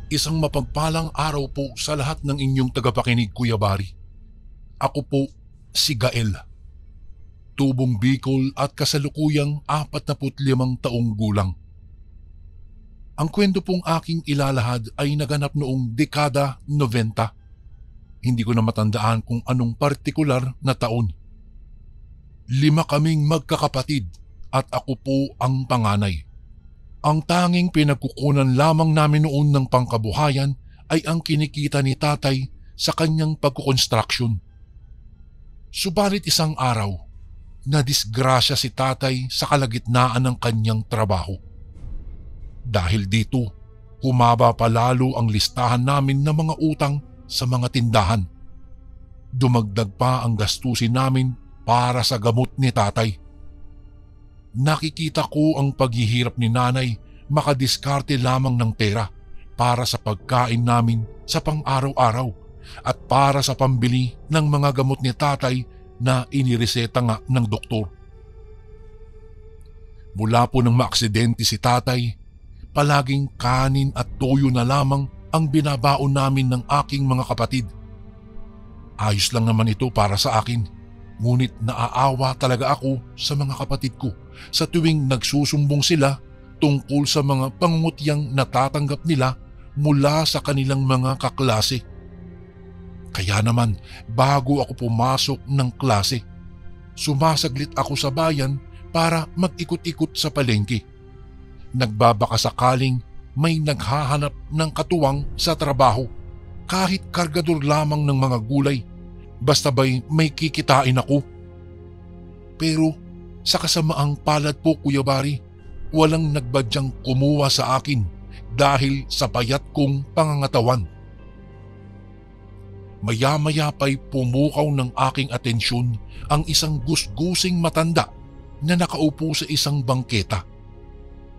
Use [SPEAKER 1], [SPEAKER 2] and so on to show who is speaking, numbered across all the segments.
[SPEAKER 1] Isang mapagpalang araw po sa lahat ng inyong tagapakinig, Kuya Bari. Ako po si Gael, tubong Bicol at kasalukuyang 45 taong gulang. Ang kwento pong aking ilalahad ay naganap noong dekada 90. Hindi ko na matandaan kung anong partikular na taon. 5 kaming magkakapatid at ako po ang panganay. Ang tanging pinagkukunan lamang namin noon ng pangkabuhayan ay ang kinikita ni tatay sa kanyang pagkukonstruksyon. Subalit isang araw, nadisgrasya si tatay sa kalagitnaan ng kanyang trabaho. Dahil dito, humaba pa lalo ang listahan namin ng mga utang sa mga tindahan. Dumagdag pa ang gastusin namin para sa gamot ni tatay. Nakikita ko ang paghihirap ni nanay makadiskarte lamang ng pera para sa pagkain namin sa pang-araw-araw at para sa pambili ng mga gamot ni tatay na inireseta nga ng doktor. Mula po nang maaksidente si tatay, palaging kanin at toyo na lamang ang binabaon namin ng aking mga kapatid. Ayos lang naman ito para sa akin, ngunit naaawa talaga ako sa mga kapatid ko sa tuwing nagsusumbong sila tungkol sa mga pangungutyang natatanggap nila mula sa kanilang mga kaklase. Kaya naman, bago ako pumasok ng klase, sumasaglit ako sa bayan para mag-ikot-ikot sa palengke. Nagbabaka sakaling may naghahanap ng katuwang sa trabaho, kahit kargador lamang ng mga gulay, basta ba'y may kikitain ako. Pero sa kasamaang palad po, Kuya Bari, walang nagbadyang kumuha sa akin dahil sa payat kong pangangatawan. Maya-maya pa'y pumukaw ng aking atensyon ang isang gusgusing matanda na nakaupo sa isang bangketa.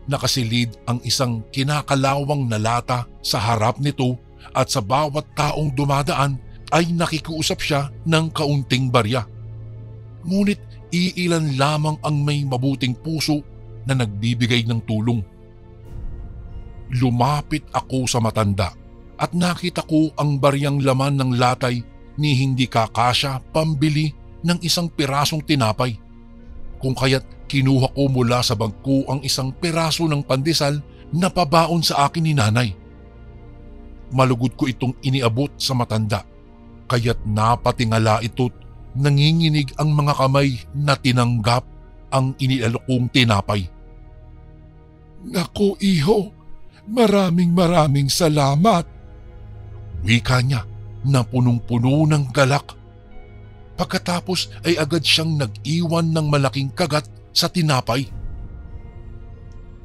[SPEAKER 1] Nakasilid ang isang kinakalawang na lata sa harap nito at sa bawat taong dumadaan ay nakikiusap siya ng kaunting barya. Ngunit iilan lamang ang may mabuting puso na nagbibigay ng tulong. Lumapit ako sa matanda at nakita ko ang baryang laman ng latay ni hindi kakasya pambili ng isang pirasong tinapay. Kung kaya't kinuha ko mula sa bag ko ang isang piraso ng pandesal na pabaon sa akin ni nanay. Malugod ko itong iniabot sa matanda, kaya't napatingala ito't nanginginig ang mga kamay na tinanggap ang inialok kong tinapay. "Naku iho, maraming salamat," wika niya na punong-puno ng galak. Pagkatapos ay agad siyang nag-iwan ng malaking kagat sa tinapay.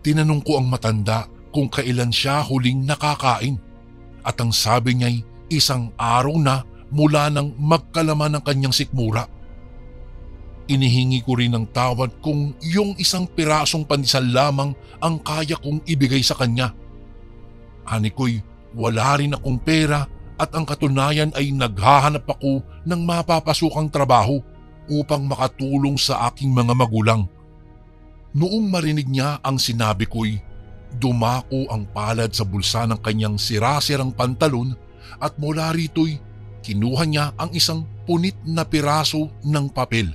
[SPEAKER 1] Tinanong ko ang matanda kung kailan siya huling nakakain at ang sabi niya'y isang araw na mula nang magkalaman ng kanyang sikmura. Inihingi ko rin ng tawad kung yung isang pirasong pandesal lamang ang kaya kong ibigay sa kanya. Ani ko'y wala rin akong pera at ang katunayan ay naghahanap ako ng mapapasukang trabaho upang makatulong sa aking mga magulang. Noong marinig niya ang sinabi ko'y dumako ang palad sa bulsa ng kanyang sirasirang pantalon at mula rito'y kinuha niya ang isang punit na piraso ng papel.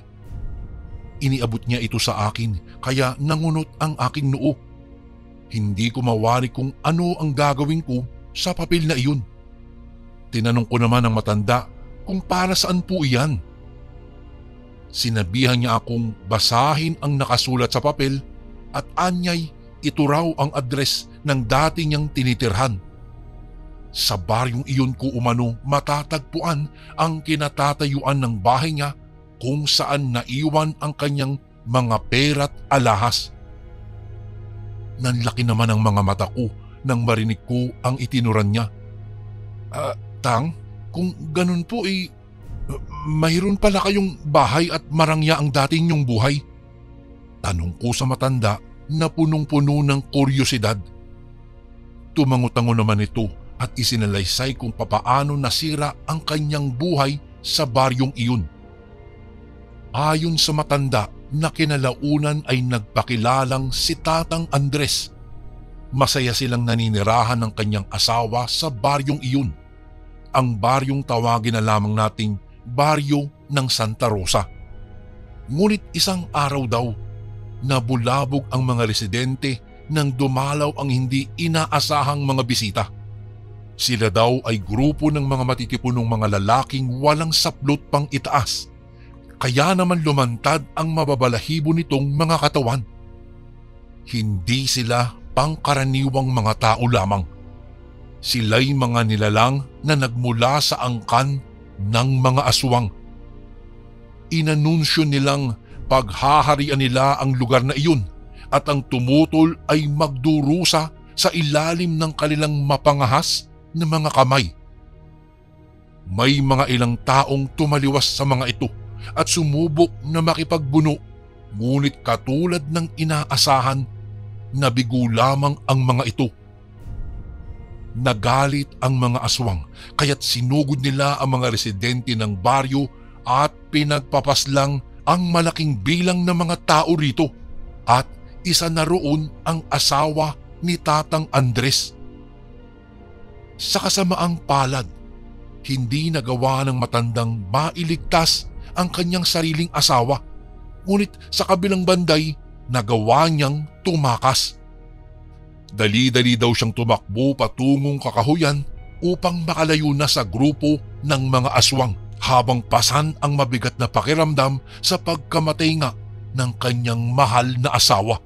[SPEAKER 1] Iniabot niya ito sa akin kaya nangunot ang aking noo. Hindi ko mawari kung ano ang gagawin ko sa papel na iyon. Tinanong ko naman ang matanda kung para saan po iyan. Sinabihan niya akong basahin ang nakasulat sa papel at anyay ito raw ang address ng dati niyang tinitirhan. Sa baryong iyon ko umano matatagpuan ang kinatatayuan ng bahay niya kung saan naiwan ang kanyang mga pera't alahas. Nanlaki naman ang mga mata ko nang marinig ko ang itinuran niya. Tang, kung ganun po mayroon pala kayong bahay at marangya ang dating niyong buhay?" Tanong ko sa matanda na punong-puno ng kuryosidad. Tumango-tango naman ito at isinalaysay kung papaano nasira ang kanyang buhay sa baryong iyon. Ayon sa matanda na kinalaunan ay nagpakilalang si Tatang Andres. Masaya silang naninirahan ng kanyang asawa sa baryong iyon. Ang baryong tawagin na lamang nating baryo ng Santa Rosa. Ngunit isang araw daw, nabulabog ang mga residente nang dumalaw ang hindi inaasahang mga bisita. Sila daw ay grupo ng mga matitipunong mga lalaking walang saplot pang itaas. Kaya naman lumantad ang mababalahibo nitong mga katawan. Hindi sila pangkaraniwang mga tao lamang. Sila'y mga nilalang na nagmula sa angkan ng mga aswang. Inanunsyo nilang paghaharian nila ang lugar na iyon at ang tumutol ay magdurusa sa ilalim ng kanilang mapangahas na mga kamay. May mga ilang taong tumaliwas sa mga ito at sumubok na makipagbuno, ngunit katulad ng inaasahan, nabigo lamang ang mga ito. Nagalit ang mga aswang kaya't sinugod nila ang mga residente ng baryo at pinagpapaslang ang malaking bilang ng mga tao rito at isa na roon ang asawa ni Tatang Andres. Sa kasamaang palad, hindi nagawa ng matandang mailigtas ang kanyang sariling asawa, ngunit sa kabilang banday nagawa niyang tumakas. Dali-dali daw siyang tumakbo patungong kakahuyan upang makalayo na sa grupo ng mga aswang habang pasan ang mabigat na pakiramdam sa pagkamatay nga ng kanyang mahal na asawa.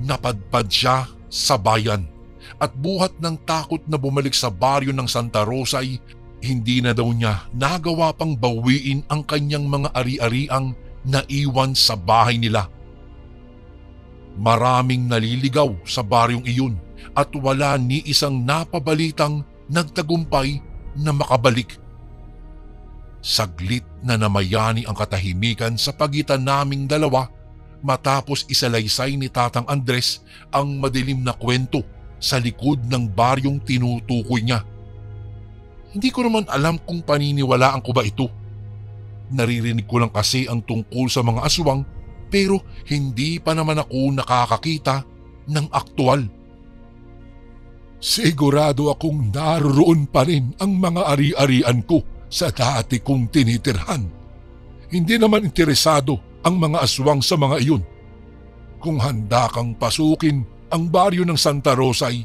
[SPEAKER 1] Napadpad siya sa bayan at buhat ng takot na bumalik sa baryo ng Santa Rosa ay hindi na daw niya nagawa pang bawiin ang kanyang mga ari-ariang naiwan sa bahay nila. Maraming naliligaw sa baryong iyon at wala ni isang napabalitang nagtagumpay na makabalik. Saglit na namayani ang katahimikan sa pagitan naming dalawa matapos isalaysay ni Tatang Andres ang madilim na kwento sa likod ng baryong tinutukoy niya. Hindi ko naman alam kung paniniwalaan ko ba ito. Naririnig ko lang kasi ang tungkol sa mga aswang pero hindi pa naman ako nakakakita ng aktual. Sigurado akong naroon pa rin ang mga ari-arian ko sa dati kong tinitirhan. Hindi naman interesado ang mga aswang sa mga iyon. Kung handa kang pasukin ang baryo ng Santa Rosa ay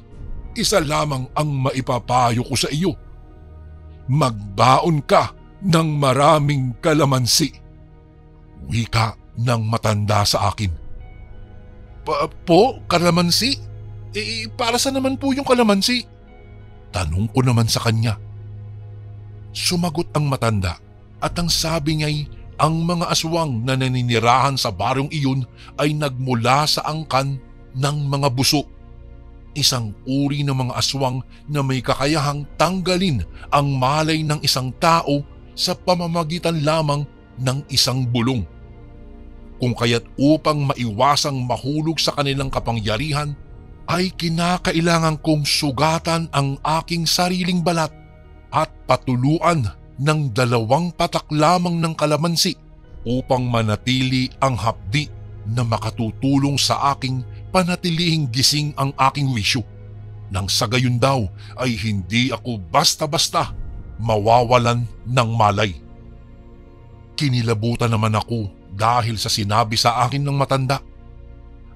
[SPEAKER 1] isa lamang ang maipapayo ko sa iyo. Magbaon ka ng maraming kalamansi. Wika ng matanda sa akin. Po, kalamansi? Para sa naman po yung kalamansi? Tanong ko naman sa kanya. Sumagot ang matanda at ang sabi niya'y ang mga aswang na naninirahan sa baryong iyon ay nagmula sa angkan ng mga buso. Isang uri ng mga aswang na may kakayahang tanggalin ang malay ng isang tao sa pamamagitan lamang ng isang bulong. Kung kaya't upang maiwasang mahulog sa kanilang kapangyarihan ay kinakailangan kong sugatan ang aking sariling balat at patuluan ng 2 patak lamang ng kalamansi upang manatili ang hapdi na makatutulong sa aking panatilihing gising ang aking wisyo. Nang sa gayon daw ay hindi ako basta-basta mawawalan ng malay. Kinilabutan naman ako dahil sa sinabi sa akin ng matanda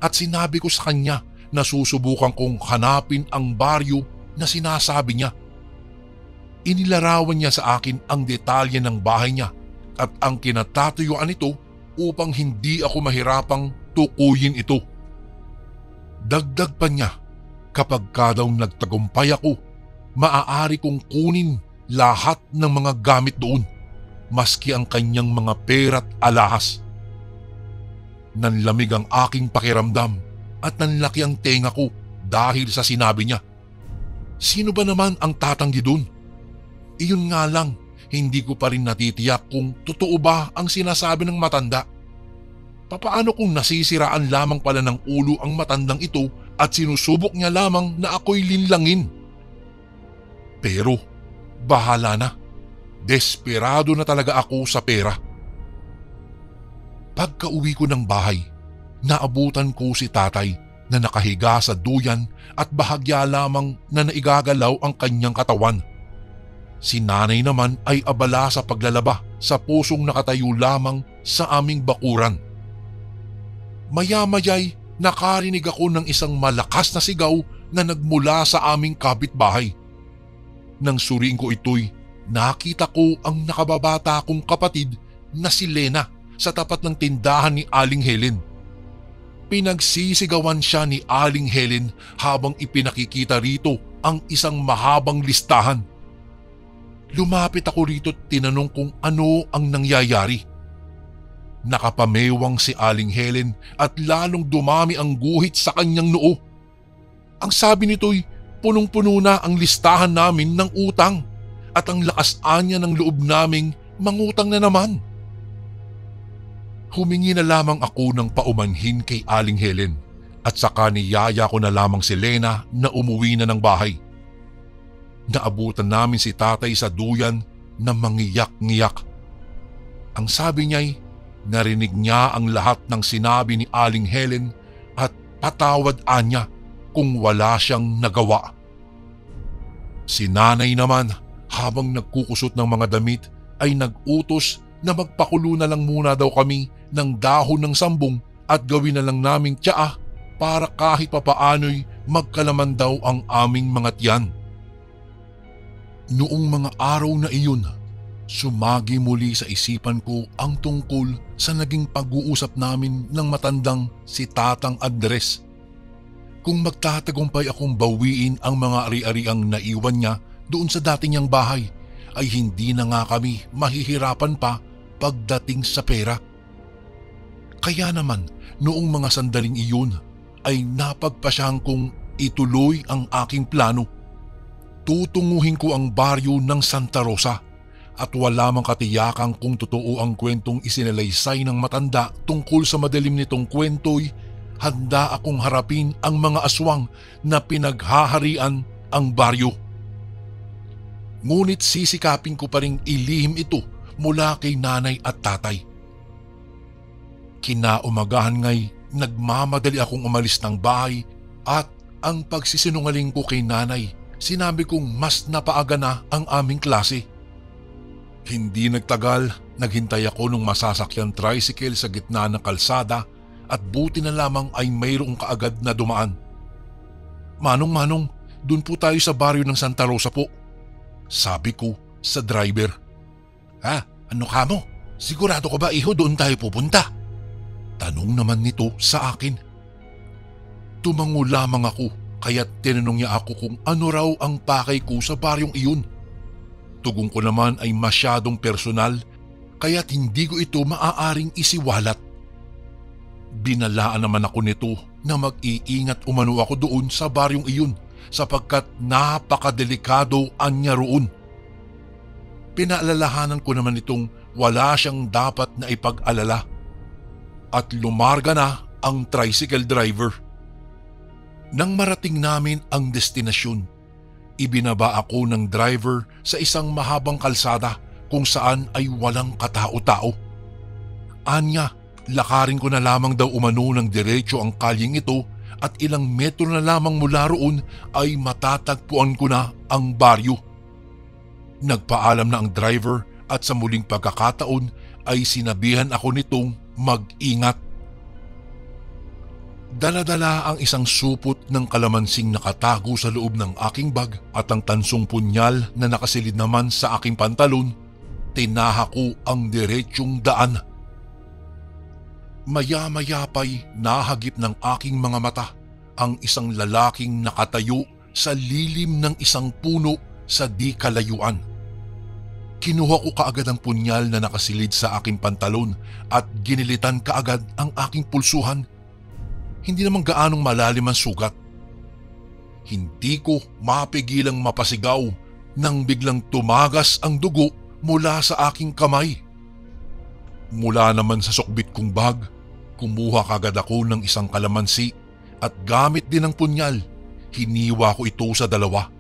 [SPEAKER 1] at sinabi ko sa kanya na susubukan kong hanapin ang baryo na sinasabi niya. Inilarawan niya sa akin ang detalye ng bahay niya at ang kinatatuyuan nito upang hindi ako mahirapang tukuyin ito. Dagdag pa niya, kapag ka daw nagtagumpay ako, maaari kong kunin lahat ng mga gamit doon, maski ang kanyang mga pera't alahas. Nanlamig ang aking pakiramdam at nanlaki ang tenga ko dahil sa sinabi niya. Sino ba naman ang tatanggi doon? Iyon nga lang, hindi ko pa rin natitiyak kung totoo ba ang sinasabi ng matanda. Papaano kung nasisiraan lamang pala ng ulo ang matandang ito at sinusubok niya lamang na ako'y linlangin? Pero bahala na. Desperado na talaga ako sa pera. Pagka-uwi ko ng bahay, naabutan ko si tatay na nakahiga sa duyan at bahagya lamang na naigagalaw ang kanyang katawan. Si nanay naman ay abala sa paglalaba sa pusong nakatayo lamang sa aming bakuran. Maya-maya'y nakarinig ako ng isang malakas na sigaw na nagmula sa aming kapitbahay. Nang suriin ko ito'y nakita ko ang nakababata kong kapatid na si Lena sa tapat ng tindahan ni Aling Helen. Pinagsisigawan siya ni Aling Helen habang ipinakikita rito ang isang mahabang listahan. Lumapit ako rito at tinanong kung ano ang nangyayari. Nakapamewang si Aling Helen at lalong dumami ang guhit sa kanyang noo. Ang sabi nito'y punong-puno na ang listahan namin ng utang at ang lakas anya ng loob naming mangutang na naman. Humingi na lamang ako ng paumanhin kay Aling Helen at saka niyaya ko na lamang si Lena na umuwi na ng bahay. Naabutan namin si tatay sa duyan na mangiyak-ngiyak. Ang sabi niya'y narinig niya ang lahat ng sinabi ni Aling Helen at patawad anya kung wala siyang nagawa. Si nanay naman habang nagkukusot ng mga damit ay nag-utos na magpakulo na lang muna daw kami ng dahon ng sambong at gawin na lang naming tsaa para kahit papaano'y magkalaman daw ang aming mga tiyan. Noong mga araw na iyon, sumagi muli sa isipan ko ang tungkol sa naging pag-uusap namin ng matandang si Tatang Andres. Kung magtatagumpay akong bawiin ang mga ari-ariang naiwan niya doon sa dati niyang bahay, ay hindi na nga kami mahihirapan pa pagdating sa pera. Kaya naman noong mga sandaling iyon ay napagpasyang kong ituloy ang aking plano. Tutunguhin ko ang baryo ng Santa Rosa at wala mang katiyakan kung totoo ang kwentong isinalaysay ng matanda tungkol sa madilim nitong kwento'y handa akong harapin ang mga aswang na pinaghaharian ang baryo. Ngunit sisikapin ko pa ring ilihim ito mula kay nanay at tatay. Kinaumagahan nga'y nagmamadali akong umalis ng bahay at ang pagsisinungaling ko kay nanay, sinabi kong mas napaaga na ang aming klase. Hindi nagtagal, naghintay ako nung masasakyan tricycle sa gitna ng kalsada at buti na lamang ay mayroong kaagad na dumaan. Manong, dun po tayo sa baryo ng Santa Rosa po, sabi ko sa driver. Ha? Ano ka mo? Sigurado ka ba iho doon tayo pupunta? Tanong naman nito sa akin. Tumango lamang ako kaya tinanong niya ako kung ano raw ang pakay ko sa baryong iyon. Tugon ko naman ay masyadong personal kaya't hindi ko ito maaaring isiwalat. Binalaan naman ako nito na mag-iingat umano ako doon sa baryong iyon sapagkat napakadelikado anya roon. Pinaalalahanan ko naman itong wala siyang dapat na ipag-alala at lumarga na ang tricycle driver. Nang marating namin ang destinasyon, ibinaba ako ng driver sa isang mahabang kalsada kung saan ay walang katao-tao. Anya, lakarin ko na lamang daw umano ng diretso ang kalyeng ito at ilang metro na lamang mula roon ay matatagpuan ko na ang baryo. Nagpaalam na ang driver at sa muling pagkakataon ay sinabihan ako nitong mag-ingat. Dala-dala ang isang supot ng kalamansing nakatago sa loob ng aking bag at ang tansong punyal na nakasilid naman sa aking pantalon, tinaha ko ang diretsyong daan. Maya-maya pa'y nahagip ng aking mga mata ang isang lalaking nakatayo sa lilim ng isang puno sa di kalayuan. Kinuha ko kaagad ang punyal na nakasilid sa aking pantalon at ginilitan kaagad ang aking pulsuhan. Hindi naman gaanong malalim ang sugat. Hindi ko mapigilang mapasigaw nang biglang tumagas ang dugo mula sa aking kamay. Mula naman sa sukbit kong bag, kumuha kagad ako ng isang kalamansi at gamit din ang punyal, hiniwa ko ito sa dalawa.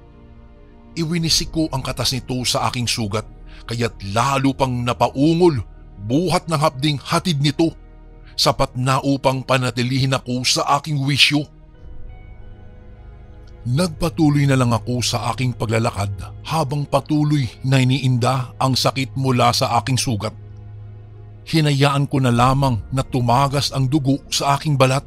[SPEAKER 1] Iwinisik ko ang katas nito sa aking sugat kaya't lalo pang napaungol buhat ng hapding hatid nito, sapat na upang panatilihin ako sa aking wisyo. Nagpatuloy na lang ako sa aking paglalakad habang patuloy na iniinda ang sakit mula sa aking sugat. Hinayaan ko na lamang na tumagas ang dugo sa aking balat.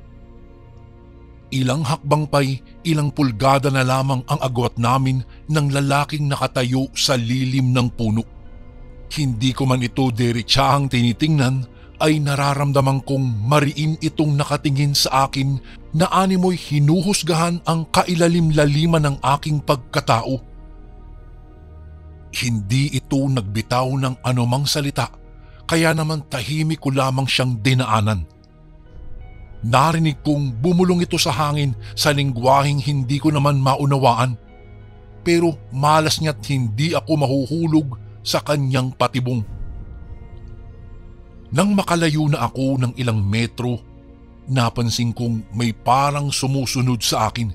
[SPEAKER 1] Ilang hakbang pa'y ilang pulgada na lamang ang agwat namin ng lalaking nakatayo sa lilim ng puno. Hindi ko man ito diretsahang tinitingnan ay nararamdaman kong mariin itong nakatingin sa akin na animoy hinuhusgahan ang kailalim-laliman ng aking pagkatao. Hindi ito nagbitaw ng anumang salita, kaya naman tahimik ko lamang siyang dinaanan. Narinig kong bumulong ito sa hangin sa lingwaheng hindi ko naman maunawaan, pero malas niya't hindi ako mahuhulog sa kanyang patibong. Nang makalayo na ako ng ilang metro, napansin kong may parang sumusunod sa akin.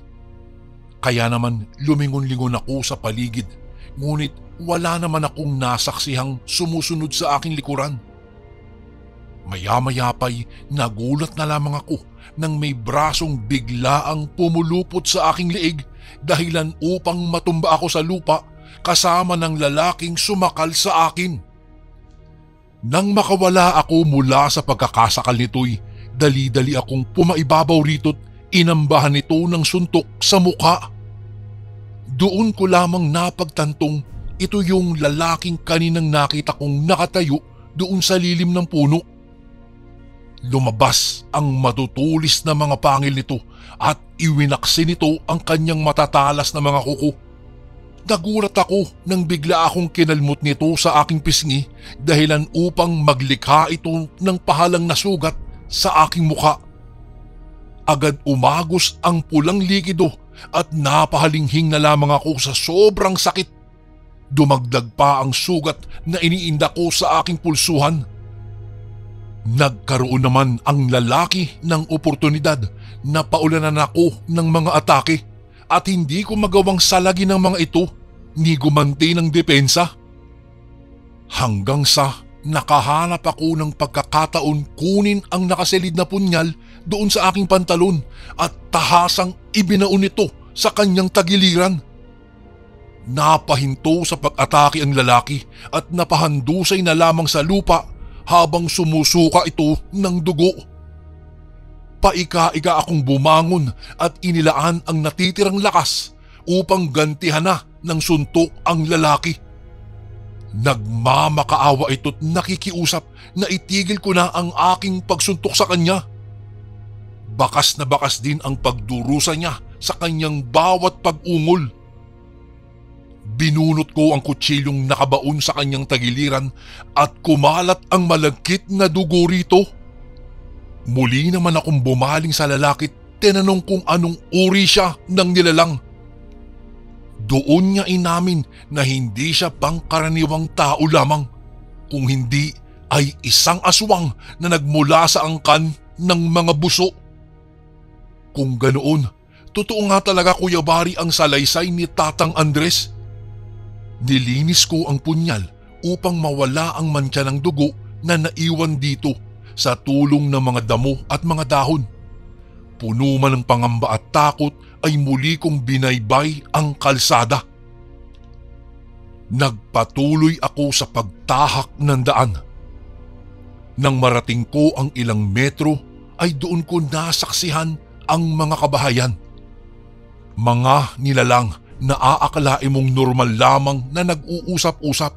[SPEAKER 1] Kaya naman lumingon-lingon ako sa paligid, ngunit wala naman akong nasaksihang sumusunod sa aking likuran. Maya-maya pa'y nagulat na lamang ako nang may brasong biglaang pumulupot sa aking liig dahilan upang matumba ako sa lupa kasama ng lalaking sumakal sa akin. Nang makawala ako mula sa pagkakasakal nito'y dali-dali akong pumaibabaw rito't inambahan nito ng suntok sa mukha. Doon ko lamang napagtantong ito yung lalaking kaninang nakita kong nakatayo doon sa lilim ng puno. Lumabas ang matutulis na mga pangil nito at iwinaksi nito ang kanyang matatalas na mga kuko. Nagulat ako nang bigla akong kinalmot nito sa aking pisngi dahilan upang maglikha ito ng pahalang na sugat sa aking mukha. Agad umagos ang pulang likido at napahalinghing na lamang ako sa sobrang sakit. Dumagdag pa ang sugat na iniinda ko sa aking pulsuhan. Nagkaroon naman ang lalaki ng oportunidad na paulanan ako ng mga atake at hindi ko magawang salagi ng mga ito ni gumanti ng depensa. Hanggang sa nakahanap ako ng pagkakataon kunin ang nakasilid na punyal doon sa aking pantalon at tahasang ibinaon ito sa kanyang tagiliran. Napahinto sa pag-atake ang lalaki at napahandusay na lamang sa lupa habang sumusuka ito ng dugo. Paika-ika akong bumangon at inilaan ang natitirang lakas upang gantihan na ng suntok ang lalaki. Nagmamakaawa ito't nakikiusap na itigil ko na ang aking pagsuntok sa kanya. Bakas na bakas din ang pagdurusa niya sa kanyang bawat pag-ungol. Binunot ko ang kutsilyong nakabaon sa kanyang tagiliran at kumalat ang malagkit na dugo rito. Muli naman akong bumaling sa lalaki, tinanong kung anong uri siya ng nilalang. Doon niya inamin na hindi siya pangkaraniwang tao lamang, kung hindi ay isang aswang na nagmula sa angkan ng mga buso. Kung ganoon, totoo nga talaga Kuya Bari ang salaysay ni Tatang Andres. Nilinis ko ang punyal upang mawala ang mantsa ng dugo na naiwan dito sa tulong ng mga damo at mga dahon. Puno man ng pangamba at takot ay muli kong binaybay ang kalsada. Nagpatuloy ako sa pagtahak ng daan. Nang marating ko ang ilang metro ay doon ko nasaksihan ang mga kabahayan. Mga nilalang na aakalain mong normal lamang na nag-uusap-usap,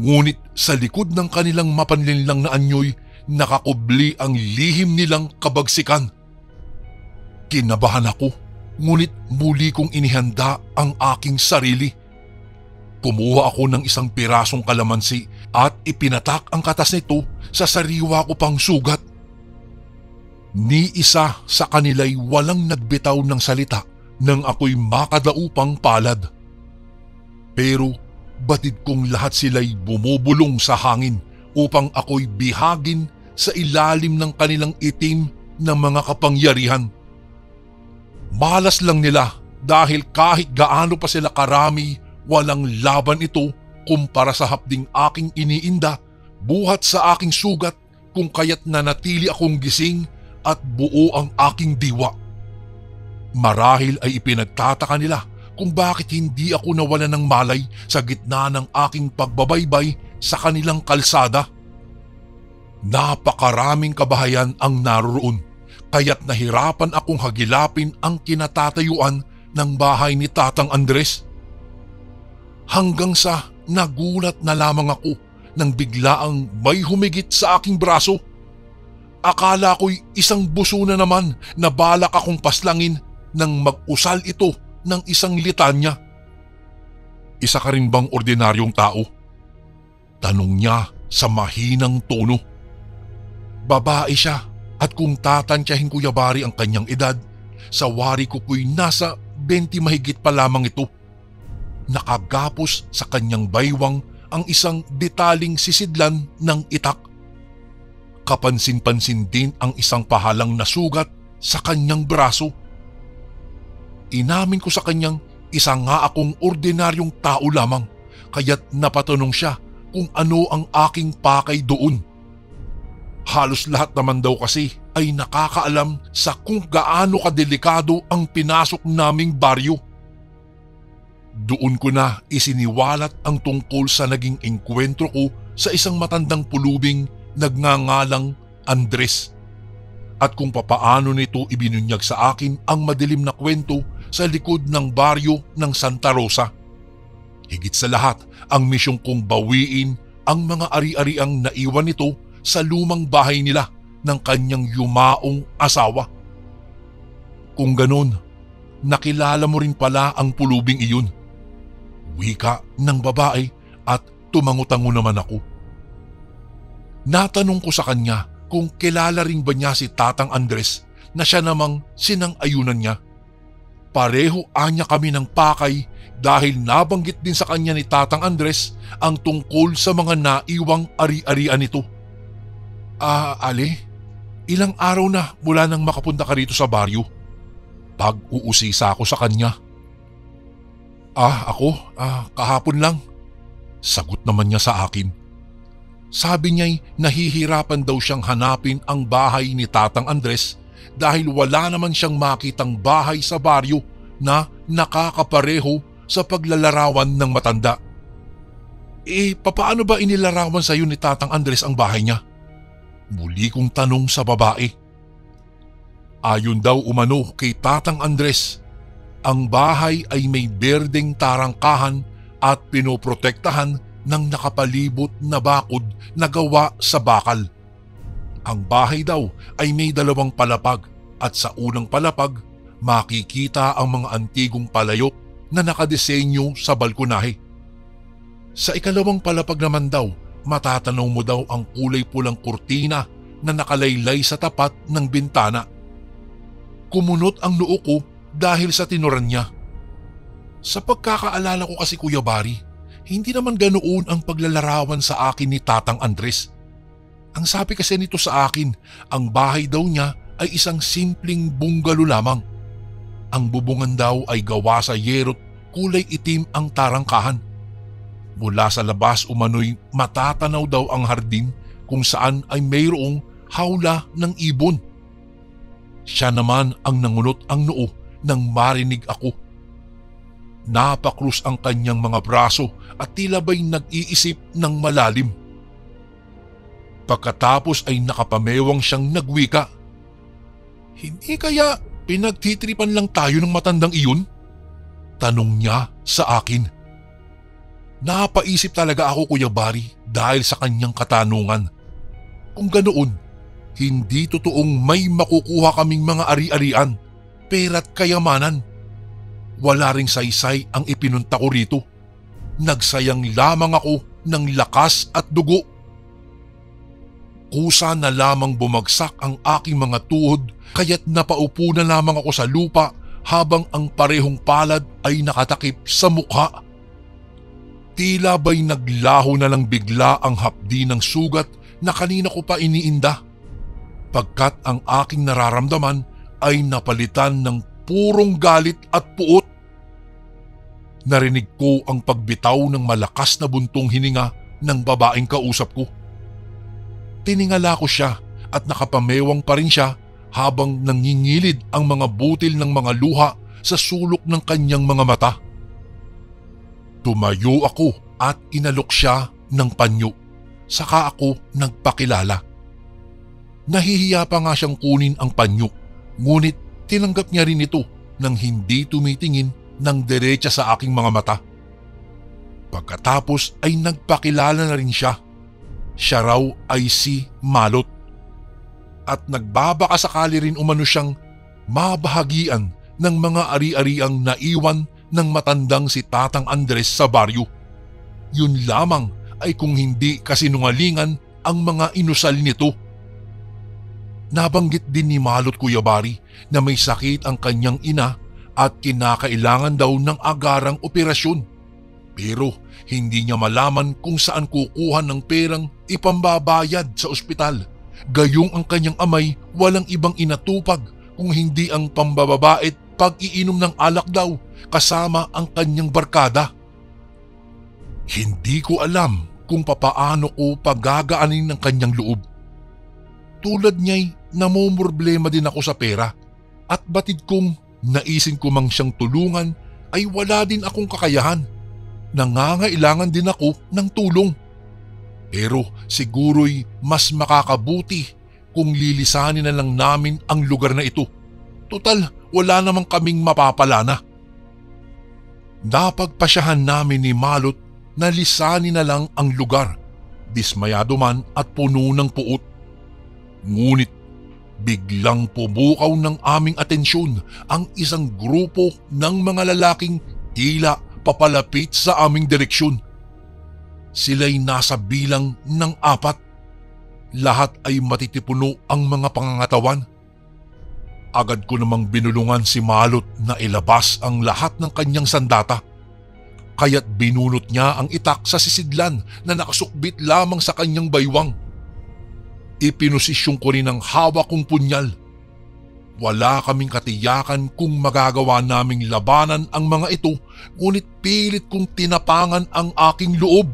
[SPEAKER 1] ngunit sa likod ng kanilang mapanlinlang na anyoy nakakubli ang lihim nilang kabagsikan. Kinabahan ako, ngunit muli kong inihanda ang aking sarili. Kumuha ako ng isang pirasong kalamansi at ipinatak ang katas nito sa sariwa ko pang sugat. Ni isa sa kanila'y walang nagbitaw ng salita nang ako'y makadaupang palad. Pero batid kong lahat sila'y bumubulong sa hangin upang ako'y bihagin sa ilalim ng kanilang itim na mga kapangyarihan. Malas lang nila dahil kahit gaano pa sila karami, walang laban ito kumpara sa hapding aking iniinda buhat sa aking sugat kung kaya't nanatili akong gising at buo ang aking diwa. Marahil ay ipinagtataka nila kung bakit hindi ako nawalan ng malay sa gitna ng aking pagbabaybay sa kanilang kalsada. Napakaraming kabahayan ang naroroon, kaya't nahirapan akong hagilapin ang kinatatayuan ng bahay ni Tatang Andres. Hanggang sa nagulat na lamang ako nang biglaang may humigit sa aking braso. Akala ko'y isang buso na naman na balak akong paslangin nang mag-usal ito ng isang litanya. "Isa ka rin bang ordinaryong tao?" tanong niya sa mahinang tono. Babae siya at kung tatantyahin ko yabari ang kanyang edad, sa wari ko po'y nasa 20 mahigit pa lamang ito. Nakagapos sa kanyang baywang ang isang detaling sisidlan ng itak. Kapansin-pansin din ang isang pahalang na sugat sa kanyang braso. Inamin ko sa kanyang isa nga akong ordinaryong tao lamang, kaya't napatanong siya kung ano ang aking pakay doon. Halos lahat naman daw kasi ay nakakaalam sa kung gaano kadelikado ang pinasok naming baryo. Doon ko na isiniwalat ang tungkol sa naging engkwentro ko sa isang matandang pulubing nagngangalang Andres at kung papaano nito ibinunyag sa akin ang madilim na kwento sa likod ng baryo ng Santa Rosa. Higit sa lahat, ang misyong kong bawiin ang mga ari-ariang naiwan nito sa lumang bahay nila ng kanyang yumaong asawa. Kung ganon, nakilala mo rin pala ang pulubing iyon. Wika ng babae at tumango-tango naman ako. Natanong ko sa kanya kung kilala rin ba niya si Tatang Andres na siya namang sinang-ayunan niya. Pareho anya kami ng pakay dahil nabanggit din sa kanya ni Tatang Andres ang tungkol sa mga naiwang ari-arian nito. Ale, ilang araw na mula nang makapunta ka rito sa baryo? Pag-uusisa ako sa kanya. Kahapon lang. Sagot naman niya sa akin. Sabi niya'y nahihirapan daw siyang hanapin ang bahay ni Tatang Andres dahil wala naman siyang makitang bahay sa baryo na nakakapareho sa paglalarawan ng matanda. Papaano ba inilarawan sa iyo ni Tatang Andres ang bahay niya? Muli kong tanong sa babae. Ayon daw umano kay Tatang Andres, ang bahay ay may berdeng tarangkahan at pinoprotektahan ng nakapalibot na bakod na gawa sa bakal. Ang bahay daw ay may 2 palapag at sa unang palapag makikita ang mga antigong palayok na nakadesenyo sa balkonahe. Sa ikalawang palapag naman daw, matatanaw mo daw ang kulay pulang kurtina na nakalaylay sa tapat ng bintana. Kumunot ang noo ko dahil sa tinuran niya. Sa pagkakaalala ko kasi Kuya Bari, hindi naman ganoon ang paglalarawan sa akin ni Tatang Andres. Ang sabi kasi nito sa akin, ang bahay daw niya ay isang simpleng bungalo lamang. Ang bubungan daw ay gawa sa yerot, kulay itim ang tarangkahan. Mula sa labas umano'y matatanaw daw ang hardin kung saan ay mayroong hawla ng ibon. Siya naman ang nangunot ang noo nang marinig ako. Napakrus ang kanyang mga braso at tila ba'y nag-iisip ng malalim. Pagkatapos ay nakapamewang siyang nagwika. Hindi kaya pinagtitripan lang tayo ng matandang iyon? Tanong niya sa akin. Napaisip talaga ako Kuya Bari dahil sa kanyang katanungan. Kung ganoon, hindi totoong may makukuha kaming mga ari-arian, pera't kayamanan. Wala ring saysay ang ipinunta ko rito. Nagsayang lamang ako ng lakas at dugo. Kusa na lamang bumagsak ang aking mga tuhod kaya't napaupo na lamang ako sa lupa habang ang parehong palad ay nakatakip sa mukha. Tila ba'y naglaho na lang bigla ang hapdi ng sugat na kanina ko pa iniinda. Pagkat ang aking nararamdaman ay napalitan ng purong galit at puot. Narinig ko ang pagbitaw ng malakas na buntong hininga ng babaeng kausap ko. Tiningala ko siya at nakapamewang pa rin siya habang nangingilid ang mga butil ng mga luha sa sulok ng kanyang mga mata. Tumayo ako at inalok siya ng panyo, saka ako nagpakilala. Nahihiya pa nga siyang kunin ang panyo, ngunit tinanggap niya rin ito nang hindi tumitingin ng diretsa sa aking mga mata. Pagkatapos ay nagpakilala na rin siya. Siya raw ay si Malot. At nagbabakasakali rin umano siyang mabahagian ng mga ari-ariang naiwan ng matandang si Tatang Andres sa baryo. Yun lamang ay kung hindi kasinungalingan ang mga inusal nito. Nabanggit din ni Malot, Kuya Bari, na may sakit ang kanyang ina at kinakailangan daw ng agarang operasyon. Pero hindi niya malaman kung saan kukuha ng perang ipambabayad sa ospital. Gayong ang kanyang amay walang ibang inatupag kung hindi ang pambababait pag-iinom ng alak daw kasama ang kanyang barkada. Hindi ko alam kung papaano ko pagagaanin ng kanyang loob. Tulad niya'y namumroblema din ako sa pera at batid kong naisin ko mang siyang tulungan ay wala din akong kakayahan. Nangangailangan din ako ng tulong. Pero siguro'y mas makakabuti kung lilisanin na lang namin ang lugar na ito. Tutal, wala namang kaming mapapalana. Napagpasyahan namin ni Malot na lisanin na lang ang lugar, dismayado man at puno ng puot. Ngunit biglang pubukaw ng aming atensyon ang isang grupo ng mga lalaking tila papalapit sa aming direksyon. Sila'y nasa bilang ng 4. Lahat ay matitipuno ang mga pangangatawan. Agad ko namang binulungan si Malot na ilabas ang lahat ng kanyang sandata. Kaya't binunot niya ang itak sa sisidlan na nakasukbit lamang sa kanyang baywang. Ipinosisyon ko rin ang hawak kong punyal. Wala kaming katiyakan kung magagawa naming labanan ang mga ito, ngunit pilit kong tinapangan ang aking loob.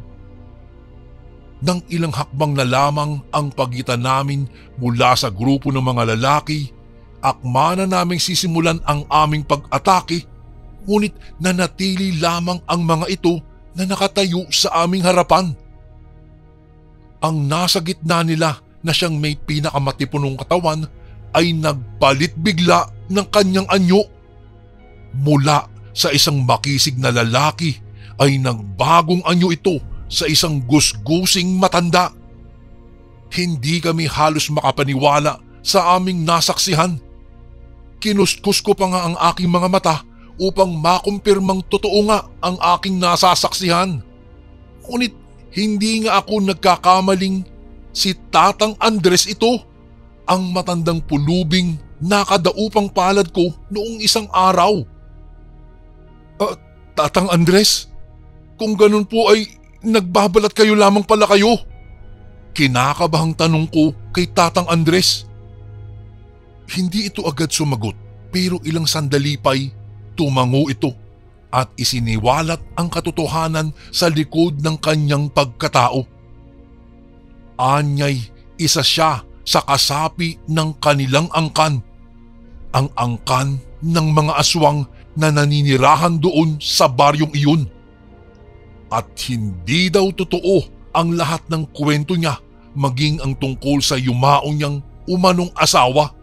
[SPEAKER 1] Nang ilang hakbang na lamang ang pagitan namin mula sa grupo ng mga lalaki, akma na naming sisimulan ang aming pag-atake, ngunit nanatili lamang ang mga ito na nakatayo sa aming harapan. Ang nasa gitna nila na siyang may pinakamatipunong katawan ay nagpalit bigla ng kanyang anyo. Mula sa isang makisig na lalaki ay nagbagong anyo ito sa isang gusgusing matanda. Hindi kami halos makapaniwala sa aming nasaksihan. Kinuskus ko pa nga ang aking mga mata upang makumpirmang totoo nga ang aking nasasaksihan. Ngunit hindi nga ako nagkakamaling si Tatang Andres ito, ang matandang pulubing nakadaupang palad ko noong isang araw. Tatang Andres, kung ganun po ay nagbabalat kayo lamang pala kayo. Kinakabahang tanong ko kay Tatang Andres. Hindi ito agad sumagot, pero ilang sandali pa'y tumango ito at isiniwalat ang katotohanan sa likod ng kanyang pagkatao. Anyay isa siya sa kasapi ng kanilang angkan, ang angkan ng mga aswang na naninirahan doon sa baryong iyon. At hindi daw totoo ang lahat ng kwento niya, maging ang tungkol sa yumaong niyang umanong asawa.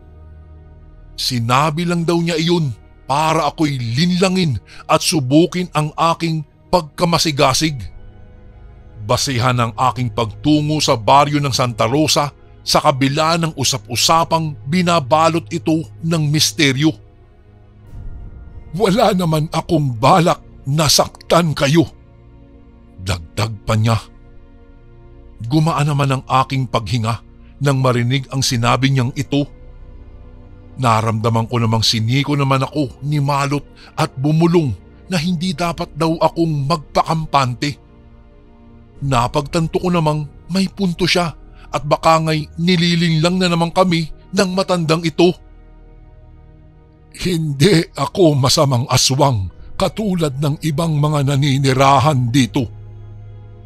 [SPEAKER 1] Sinabi lang daw niya iyon para ako'y linlangin at subukin ang aking pagkamasigasig. Basehan ng aking pagtungo sa baryo ng Santa Rosa, sa kabila ng usap-usapang binabalot ito ng misteryo. Wala naman akong balak na saktan kayo, dagdag pa niya. Gumaan naman ang aking paghinga nang marinig ang sinabi niyang ito. Naramdaman ko namang siniko naman ako ni Malot at bumulong na hindi dapat daw akong magpakampante. Napagtanto ko namang may punto siya at baka nga'y nililinlang na naman kami ng matandang ito. Hindi ako masamang aswang katulad ng ibang mga naninirahan dito,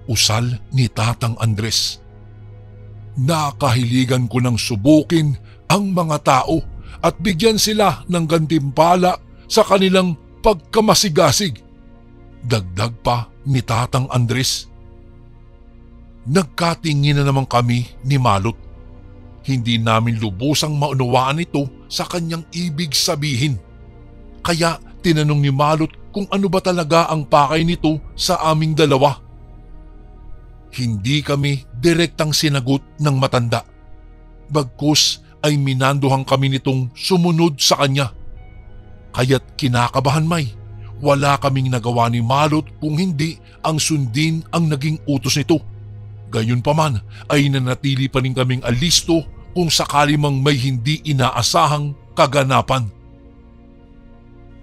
[SPEAKER 1] usal ni Tatang Andres. Nakahiligan ko ng subukin ang mga tao at bigyan sila ng gantimpala sa kanilang pagkamasigasig. Dagdag pa ni Tatang Andres. Nagkatingin na naman kami ni Malot. Hindi namin lubusang maunawaan ito sa kanyang ibig sabihin. Kaya tinanong ni Malot kung ano ba talaga ang pakay nito sa aming dalawa. Hindi kami direktang sinagot ng matanda. Bagkus ay minanduhan kami nitong sumunod sa kanya. Kaya't kinakabahan may, wala kaming nagawa ni Malot kung hindi ang sundin ang naging utos nito. Gayunpaman ay nanatili pa rin kaming alisto kung sakali mang may hindi inaasahang kaganapan.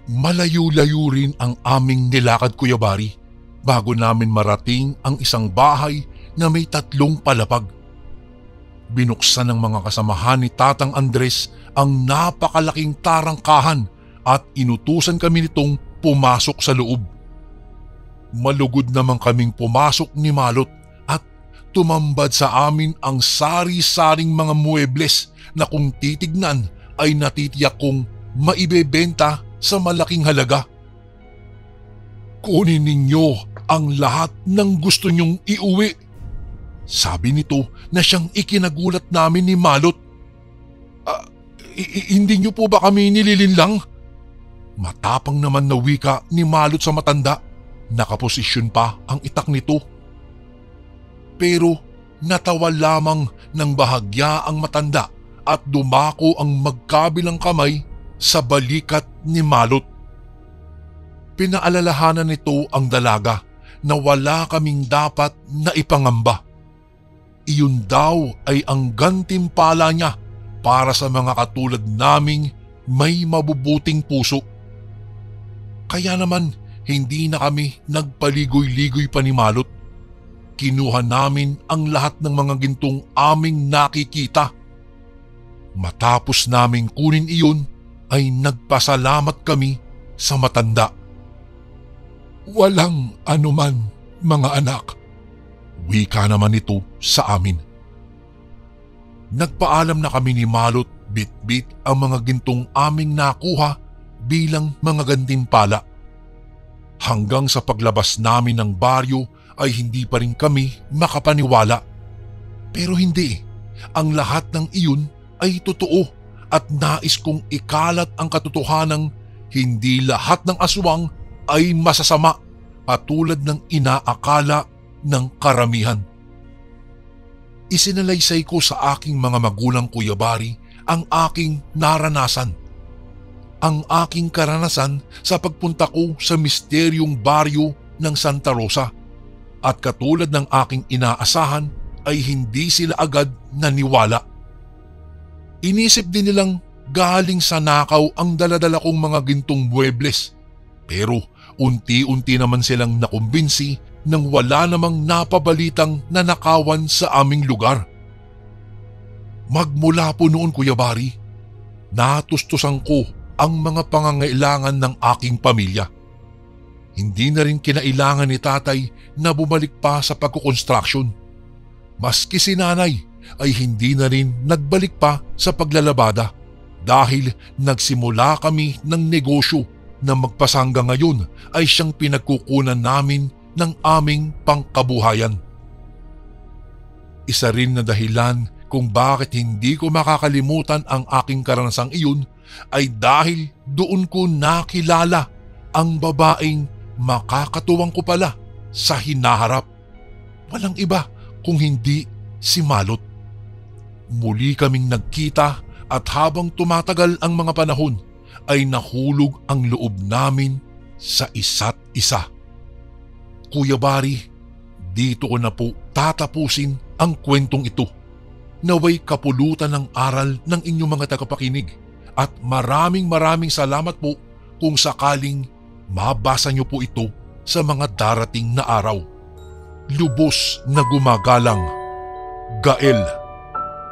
[SPEAKER 1] Malayo-layo rin ang aming nilakad, Kuya Bari, bago namin marating ang isang bahay na may 3 palapag. Binuksan ng mga kasamahan ni Tatang Andres ang napakalaking tarangkahan at inutusan kami nitong pumasok sa loob. Malugod naman kaming pumasok ni Malot at tumambad sa amin ang sari-saring mga muebles na kung titignan ay natitiyak kong maibebenta sa malaking halaga. Kunin ninyo ang lahat ng gusto nyong iuwi, sabi nito na siyang ikinagulat namin ni Malot. Hindi nyo po ba kami nililinlang? Matapang naman na wika ni Malot sa matanda. Nakaposisyon pa ang itak nito. Pero natawa lamang ng bahagya ang matanda at dumako ang magkabilang kamay sa balikat ni Malot. Pinaalalahanan nito ang dalaga na wala kaming dapat na ipangamba. Iyon daw ay ang gantimpala niya para sa mga katulad naming may mabubuting puso. Kaya naman hindi na kami nagpaligoy-ligoy pa ni Malot. Kinuha namin ang lahat ng mga gintong aming nakikita. Matapos naming kunin iyon ay nagpasalamat kami sa matanda. Walang anuman, mga anak, wika naman ito sa amin. Nagpaalam na kami ni Malot bit-bit ang mga gintong aming nakuha bilang mga gantimpala. Hanggang sa paglabas namin ng baryo ay hindi pa rin kami makapaniwala. Pero hindi, ang lahat ng iyon ay totoo at nais kong ikalat ang katotohanang hindi lahat ng aswang ay masasama katulad ng inaakala ng karamihan. Isinalaysay ko sa aking mga magulang, Kuya Bari, ang aking naranasan. Ang aking karanasan sa pagpunta ko sa misteryong baryo ng Santa Rosa. At katulad ng aking inaasahan ay hindi sila agad naniwala. Inisip din nilang galing sa nakaw ang daladala kong mga gintong muebles. Pero unti-unti naman silang nakumbinsi nang wala namang napabalitang nanakawan sa aming lugar. Magmula po noon, Kuya Bari, natustusan ko ang mga pangangailangan ng aking pamilya. Hindi na rin kinailangan ni tatay na bumalik pa sa pagkukonstruksyon. Maski si nanay ay hindi na rin nagbalik pa sa paglalabada dahil nagsimula kami ng negosyo na magpasangga ngayon ay siyang pinagkukunan namin ng aming pangkabuhayan. Isa rin na dahilan kung bakit hindi ko makakalimutan ang aking karanasang iyon ay dahil doon ko nakilala ang babaeng makakatuwang ko pala sa hinaharap. Walang iba kung hindi si Malot. Muli kaming nagkita at habang tumatagal ang mga panahon ay nahulog ang loob namin sa isa't isa. Kuya Bari, dito ko na po tatapusin ang kwentong ito. Naway kapulutan ng aral ng inyong mga tagapakinig at maraming salamat po kung sakaling mabasa niyo po ito sa mga darating na araw. Lubos na gumagalang, Gael.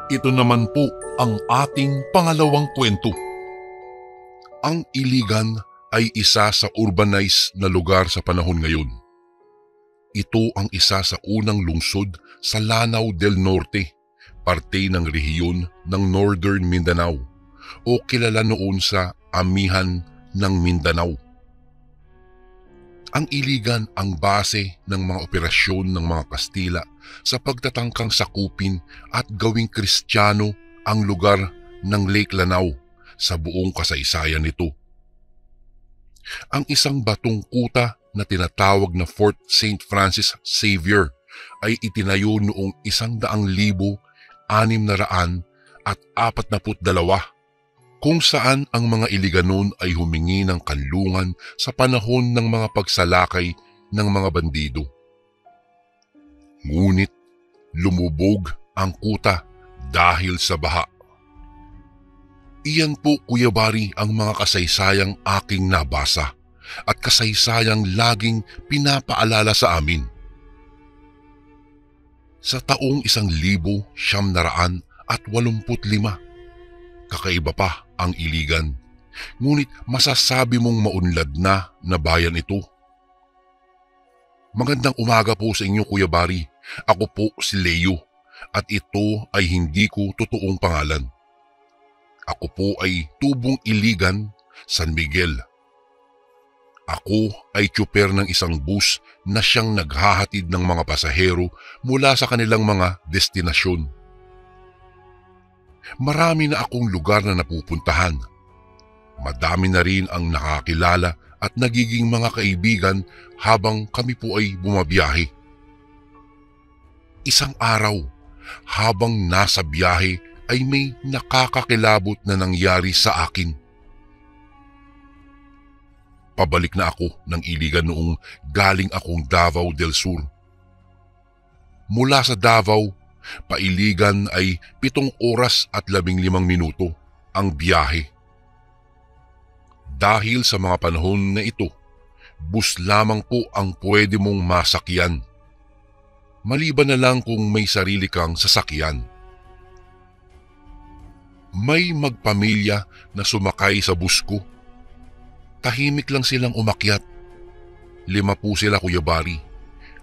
[SPEAKER 1] Ito naman po ang ating pangalawang kwento. Ang Iligan ay isa sa urbanized na lugar sa panahon ngayon. Ito ang isa sa unang lungsod sa Lanao del Norte, parte ng rehiyon ng Northern Mindanao, o kilala noon sa amihan ng Mindanao. Ang Iligan ang base ng mga operasyon ng mga Kastila sa pagtatangkang sakupin at gawing Kristiyano ang lugar ng Lake Lanao sa buong kasaysayan nito. Ang isang batong kuta na tinatawag na Fort St. Francis Xavier ay itinayo noong 100,642 kung saan ang mga Iliganon ay humingi ng kanlungan sa panahon ng mga pagsalakay ng mga bandido. Ngunit lumubog ang kuta dahil sa baha. Iyan po, Kuya Bari, ang mga kasaysayang aking nabasa at kasaysayang laging pinapaalala sa amin. Sa taong 1985, kakaiba pa ang Iligan, ngunit masasabi mong maunlad na bayan ito. Magandang umaga po sa inyo, Kuya Bari. Ako po si Leo at ito ay hindi ko totoong pangalan. Ako po ay Tubong Iligan, San Miguel. Ako ay tsuper ng isang bus na siyang naghahatid ng mga pasahero mula sa kanilang mga destinasyon. Marami na akong lugar na napupuntahan. Madami na rin ang nakakilala at nagiging mga kaibigan habang kami po ay bumabiyahe. Isang araw, habang nasa biyahe ay may nakakakilabot na nangyari sa akin. Pabalik na ako ng Iligan noong galing akong Davao del Sur. Mula sa Davao, pailigan ay 7 oras at 15 minuto ang biyahe. Dahil sa mga panahon na ito, bus lamang po ang pwede mong masakyan. Maliban na lang kung may sarili kang sasakyan. May magpamilya na sumakay sa bus ko. Tahimik lang silang umakyat. 5 po sila, Kuya Bari.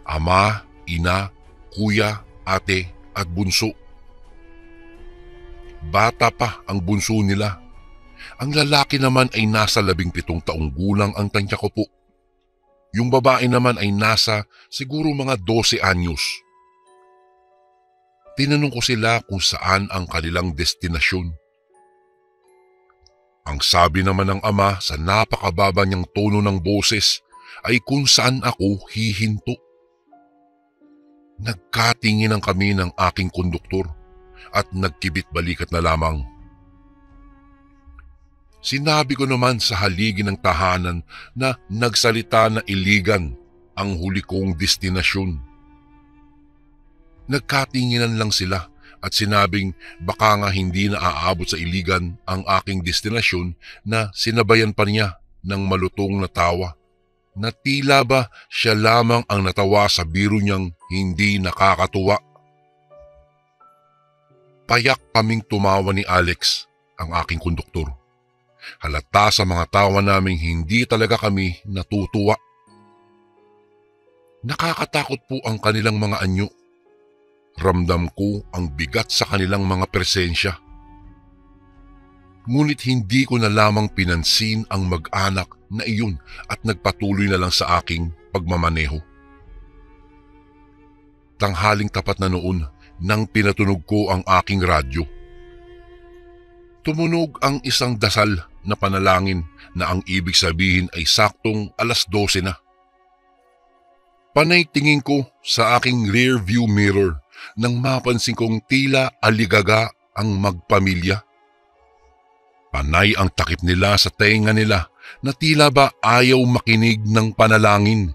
[SPEAKER 1] Ama, ina, kuya, ate at bunso. Bata pa ang bunso nila. Ang lalaki naman ay nasa 17 taong gulang ang tansya ko po. Yung babae naman ay nasa siguro mga 12 anyos. Tinanong ko sila kung saan ang kanilang destinasyon. Ang sabi naman ng ama sa napakababa niyang tono ng boses ay kung saan ako hihinto. Nagkatinginan kami ng aking konduktor at nagkibit-balikat na lamang. Sinabi ko naman sa haligi ng tahanan na nagsalita na Iligan ang huli kong destinasyon. Nagkatinginan lang sila at sinabing baka nga hindi na aabot sa Iligan ang aking destinasyon na sinabayan pa niya ng malutong na tawa na tila ba siya lamang ang natawa sa biro niyang hindi nakakatuwa. Payak kaming tumawa ni Alex, ang aking konduktor. Halata sa mga tawa naming hindi talaga kami natutuwa. Nakakatakot po ang kanilang mga anyo. Ramdam ko ang bigat sa kanilang mga presensya. Ngunit hindi ko na lamang pinansin ang mag-anak na iyon at nagpatuloy na lang sa aking pagmamaneho. Tanghaling tapat na noon nang pinatunog ko ang aking radyo. Tumunog ang isang dasal na panalangin na ang ibig sabihin ay saktong 12:00 na. Panay tingin ko sa aking rear view mirror nang mapansin kong tila aligaga ang magpamilya. Panay ang takip nila sa tenga nila na tila ba ayaw makinig ng panalangin.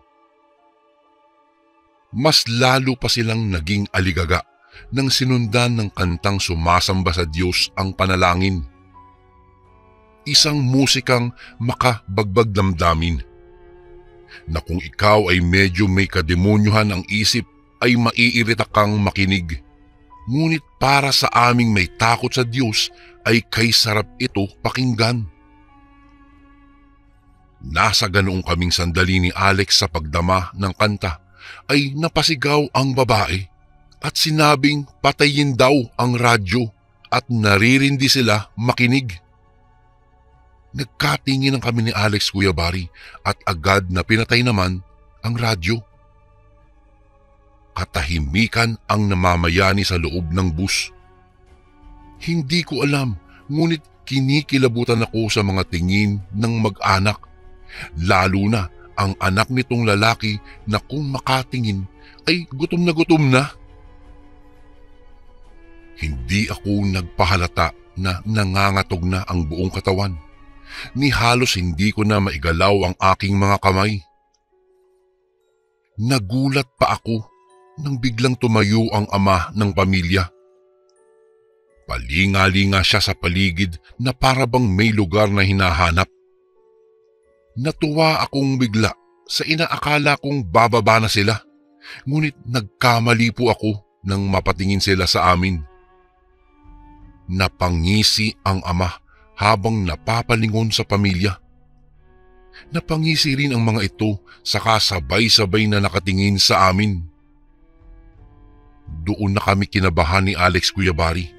[SPEAKER 1] Mas lalo pa silang naging aligaga nang sinundan ng kantang sumasamba sa Diyos ang panalangin. Isang musikang makabagbag damdamin na kung ikaw ay medyo may kademonyuhan ang isip ay maiirita kang makinig. Ngunit para sa aming may takot sa Diyos ay kay sarap ito pakinggan. Nasa ganoong kaming sandali ni Alex sa pagdama ng kanta ay napasigaw ang babae at sinabing patayin daw ang radyo at naririndi sila makinig. Nagkatingin ang kami ni Alex, Kuya Bari, at agad na pinatay naman ang radyo. Katahimikan ang namamayani sa loob ng bus. Hindi ko alam, ngunit kinikilabutan ako sa mga tingin ng mag-anak. Lalo na ang anak nitong lalaki na kung makatingin ay gutom na. Hindi ako nagpahalata na nangangatog na ang buong katawan. Ni halos hindi ko na maigalaw ang aking mga kamay. Nagulat pa ako nang biglang tumayo ang ama ng pamilya. Palinga-linga siya sa paligid na para bang may lugar na hinahanap. Natuwa akong bigla sa inaakala kong bababa na sila, ngunit nagkamali po ako nang mapatingin sila sa amin. Napangisi ang ama habang napapalingon sa pamilya. Napangisi rin ang mga ito saka sabay-sabay na nakatingin sa amin. Doon na kami kinabahan ni Alex, Kuya Bari.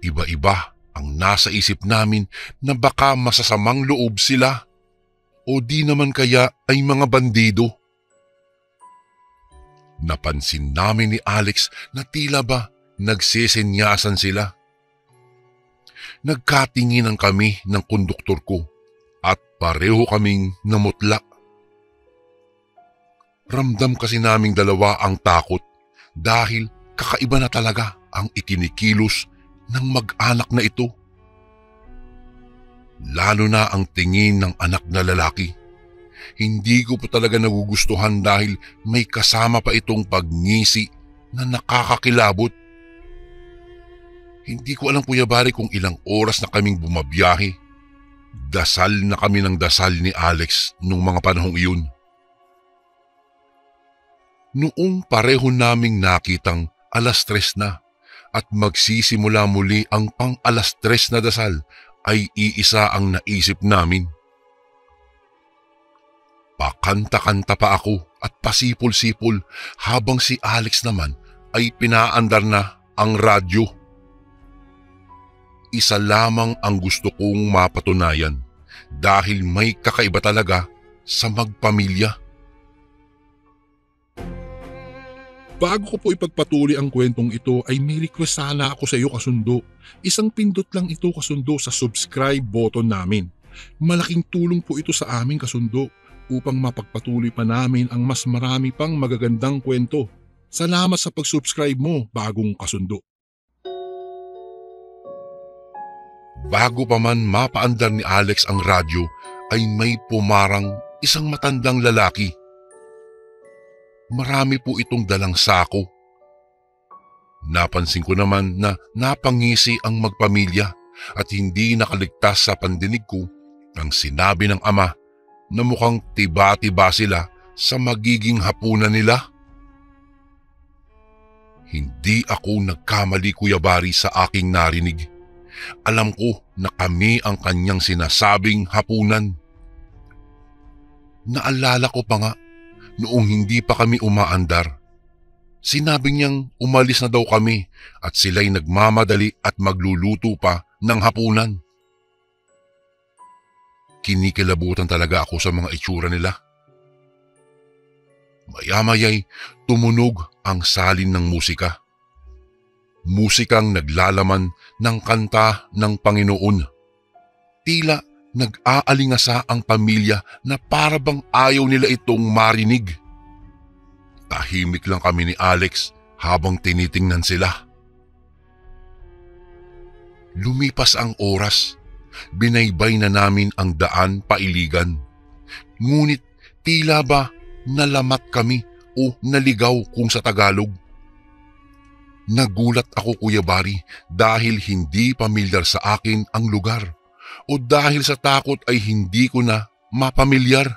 [SPEAKER 1] Iba-iba ang nasa isip namin na baka masasamang loob sila o di naman kaya ay mga bandido. Napansin namin ni Alex na tila ba nagsesenyasan sila. Nagkatinginan kami ng konduktor ko at pareho kaming namutla. Ramdam kasi naming dalawa ang takot dahil kakaiba na talaga ang ikinikilos ng mag-anak na ito. Lalo na ang tingin ng anak na lalaki. Hindi ko po talaga nagugustuhan dahil may kasama pa itong pagngisi na nakakakilabot. Hindi ko alam, Kuya Bari, kung ilang oras na kaming bumabiyahe. Dasal na kami ng dasal ni Alex nung mga panahong iyon. Noong pareho naming nakitang 3:00 na at magsisimula muli ang pang 3:00 na dasal, ay iisa ang naisip namin. Pakanta-kanta pa ako at pasipol-sipol habang si Alex naman ay pinaandar na ang radyo. Isa lamang ang gusto kong mapatunayan dahil may kakaiba talaga sa magpamilya.
[SPEAKER 2] Bago ko po ipagpatuloy ang kwentong ito ay may request sana ako sa iyo, kasundo. Isang pindot lang ito, kasundo, sa subscribe button namin. Malaking tulong po ito sa amin, kasundo, upang mapagpatuloy pa namin ang mas marami pang magagandang kwento. Salamat sa pag-subscribe mo, bagong kasundo.
[SPEAKER 1] Bago pa man mapaandar ni Alex ang radyo ay may pumarang isang matandang lalaki. Marami po itong dalang sako. Napansin ko naman na napangisi ang magpamilya at hindi nakaligtas sa pandinig ko ang sinabi ng ama na mukhang tiba-tiba sila sa magiging hapunan nila. Hindi ako nagkamali, Kuya Bari, sa aking narinig. Alam ko na kami ang kanyang sinasabing hapunan. Naalala ko pa nga, noong hindi pa kami umaandar, sinabi niyang umalis na daw kami at sila'y nagmamadali at magluluto pa ng hapunan. Kinikilabutan talaga ako sa mga itsura nila. Maya-maya'y tumunog ang salin ng musika. Musikang naglalaman ng kanta ng Panginoon. Tila nag-aalingasa ang pamilya na para bang ayaw nila itong marinig. Tahimik lang kami ni Alex habang tinitingnan sila. Lumipas ang oras. Binaybay na namin ang daan pailigan. Ngunit tila ba nalamat kami o naligaw kung sa Tagalog. Nagulat ako, Kuya Bari, dahil hindi pamilyar sa akin ang lugar o dahil sa takot ay hindi ko na mapamilyar.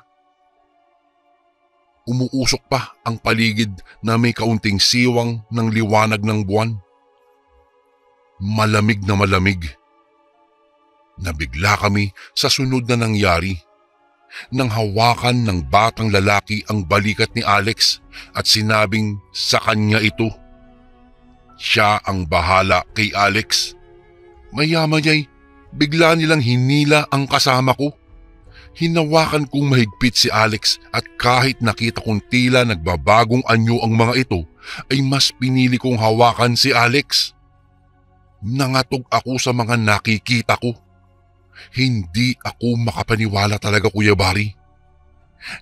[SPEAKER 1] Umuusok pa ang paligid na may kaunting siwang ng liwanag ng buwan. Malamig na malamig. Nabigla kami sa sunod na nangyari. Nang hawakan ng batang lalaki ang balikat ni Alex at sinabing sa kanya ito. Siya ang bahala kay Alex. Maya-maya'y Bigla nilang hinila ang kasama ko. Hinawakan kong mahigpit si Alex at kahit nakita kong tila nagbabagong anyo ang mga ito, ay mas pinili kong hawakan si Alex. Nangatog ako sa mga nakikita ko. Hindi ako makapaniwala talaga, Kuya Barry.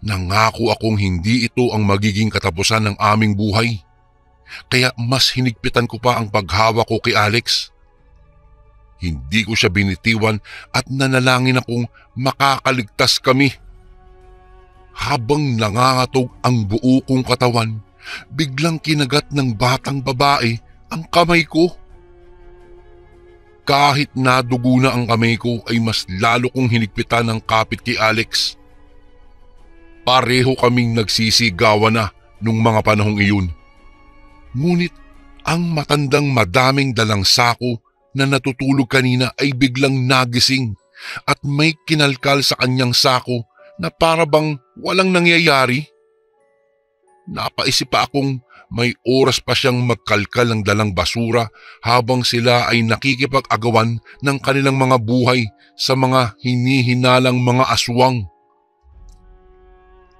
[SPEAKER 1] Nangako akong hindi ito ang magiging katapusan ng aming buhay. Kaya mas hinigpitan ko pa ang paghawak ko kay Alex. Hindi ko siya binitiwan at nanalangin akong makakaligtas kami. Habang nangangatog ang buo kong katawan, biglang kinagat ng batang babae ang kamay ko. Kahit nadugo na ang kamay ko ay mas lalo kong hinigpitan ng kapit kay Alex. Pareho kaming nagsisigawan na nung mga panahong iyon. Ngunit ang matandang madaming dalang sako na natutulog kanina ay biglang nagising at may kinalkal sa kanyang sako na para bang walang nangyayari. Napaisip pa akong may oras pa siyang magkalkal ng dalang basura habang sila ay nakikipag-agawan ng kanilang mga buhay sa mga hinihinalang mga aswang.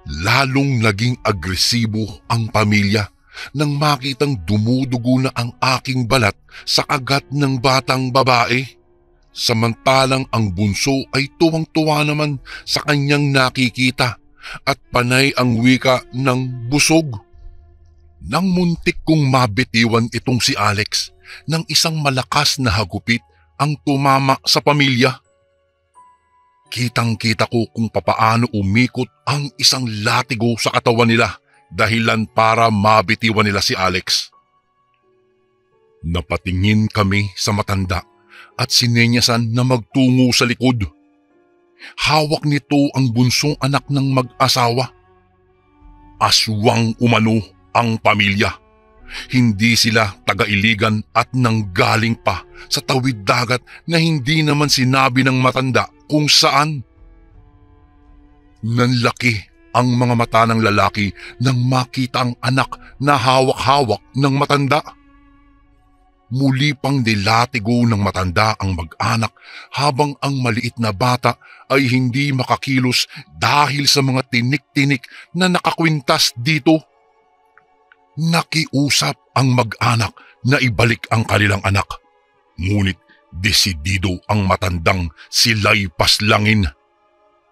[SPEAKER 1] Lalong naging agresibo ang pamilya nang makitang dumudugo na ang aking balat sa kagat ng batang babae. Samantalang ang bunso ay tuwang-tuwa naman sa kanyang nakikita at panay ang wika ng busog. Nang muntik kong mabitiwan itong si Alex, nang isang malakas na hagupit ang tumama sa pamilya. Kitang-kita ko kung papaano umikot ang isang latigo sa katawan nila dahilan para mabitiwan nila si Alex. Napatingin kami sa matanda at sinenyasan na magtungo sa likod. Hawak nito ang bunsong anak ng mag-asawa. Aswang umano ang pamilya. Hindi sila taga-iligan at nanggaling pa sa tawid dagat na hindi naman sinabi ng matanda kung saan. Nanlaki ang mga mata ng lalaki nang makita ang anak na hawak-hawak ng matanda. Muli pang nilatigo ng matanda ang mag-anak habang ang maliit na bata ay hindi makakilos dahil sa mga tinik-tinik na nakakwintas dito. Nakiusap ang mag-anak na ibalik ang kanilang anak. Ngunit desidido ang matandang sila'y paslangin.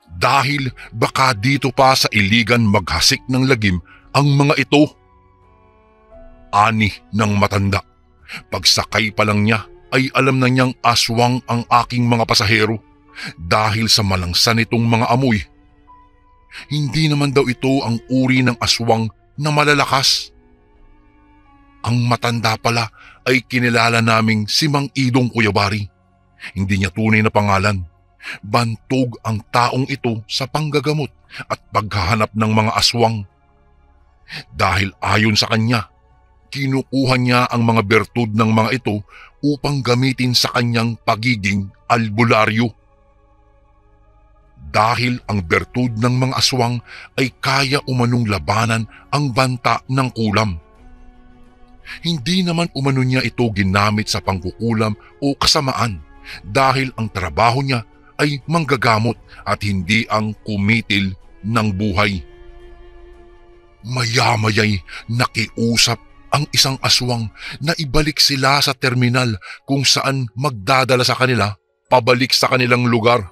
[SPEAKER 1] Dahil baka dito pa sa iligan maghasik ng lagim ang mga ito. Ani ng matanda. Pagsakay pa lang niya ay alam na niyang aswang ang aking mga pasahero dahil sa malangsan nitong mga amoy. Hindi naman daw ito ang uri ng aswang na malalakas. Ang matanda pala ay kinilala naming si Mang Idong, Kuya Barry. Hindi niya tunay na pangalan. Bantog ang taong ito sa panggagamot at paghahanap ng mga aswang. Dahil ayon sa kanya, kinukuha niya ang mga bertud ng mga ito upang gamitin sa kanyang pagiging albularyo. Dahil ang bertud ng mga aswang ay kaya umanong labanan ang banta ng kulam. Hindi naman umano niya ito ginamit sa pangkukulam o kasamaan dahil ang trabaho niya ay manggagamot at hindi ang kumitil ng buhay. Maya-maya'y nakiusap ang isang aswang na ibalik sila sa terminal kung saan magdadala sa kanila pabalik sa kanilang lugar.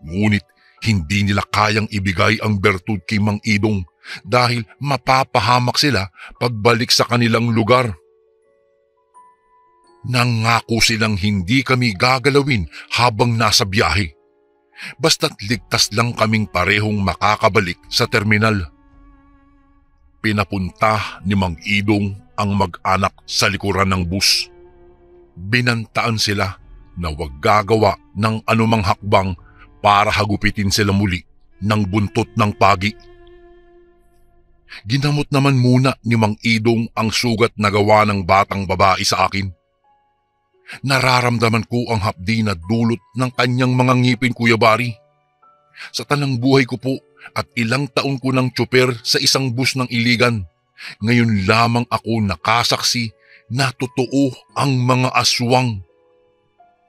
[SPEAKER 1] Ngunit hindi nila kayang ibigay ang bertud kay Mang Idong dahil mapapahamak sila pagbalik sa kanilang lugar. Nangako silang hindi kami gagalawin habang nasa biyahe. Basta't ligtas lang kaming parehong makakabalik sa terminal. Pinapunta ni Mang Idong ang mag-anak sa likuran ng bus. Binantaan sila na huwag gagawa ng anumang hakbang para hagupitin sila muli ng buntot ng pagi. Ginamot naman muna ni Mang Idong ang sugat na gawa ng batang babae sa akin. Nararamdaman ko ang hapdi na dulot ng kanyang mga ngipin, Kuya Barry. Sa tanang buhay ko po at ilang taon ko ng tsuper sa isang bus ng iligan, ngayon lamang ako nakasaksi na totoo ang mga aswang.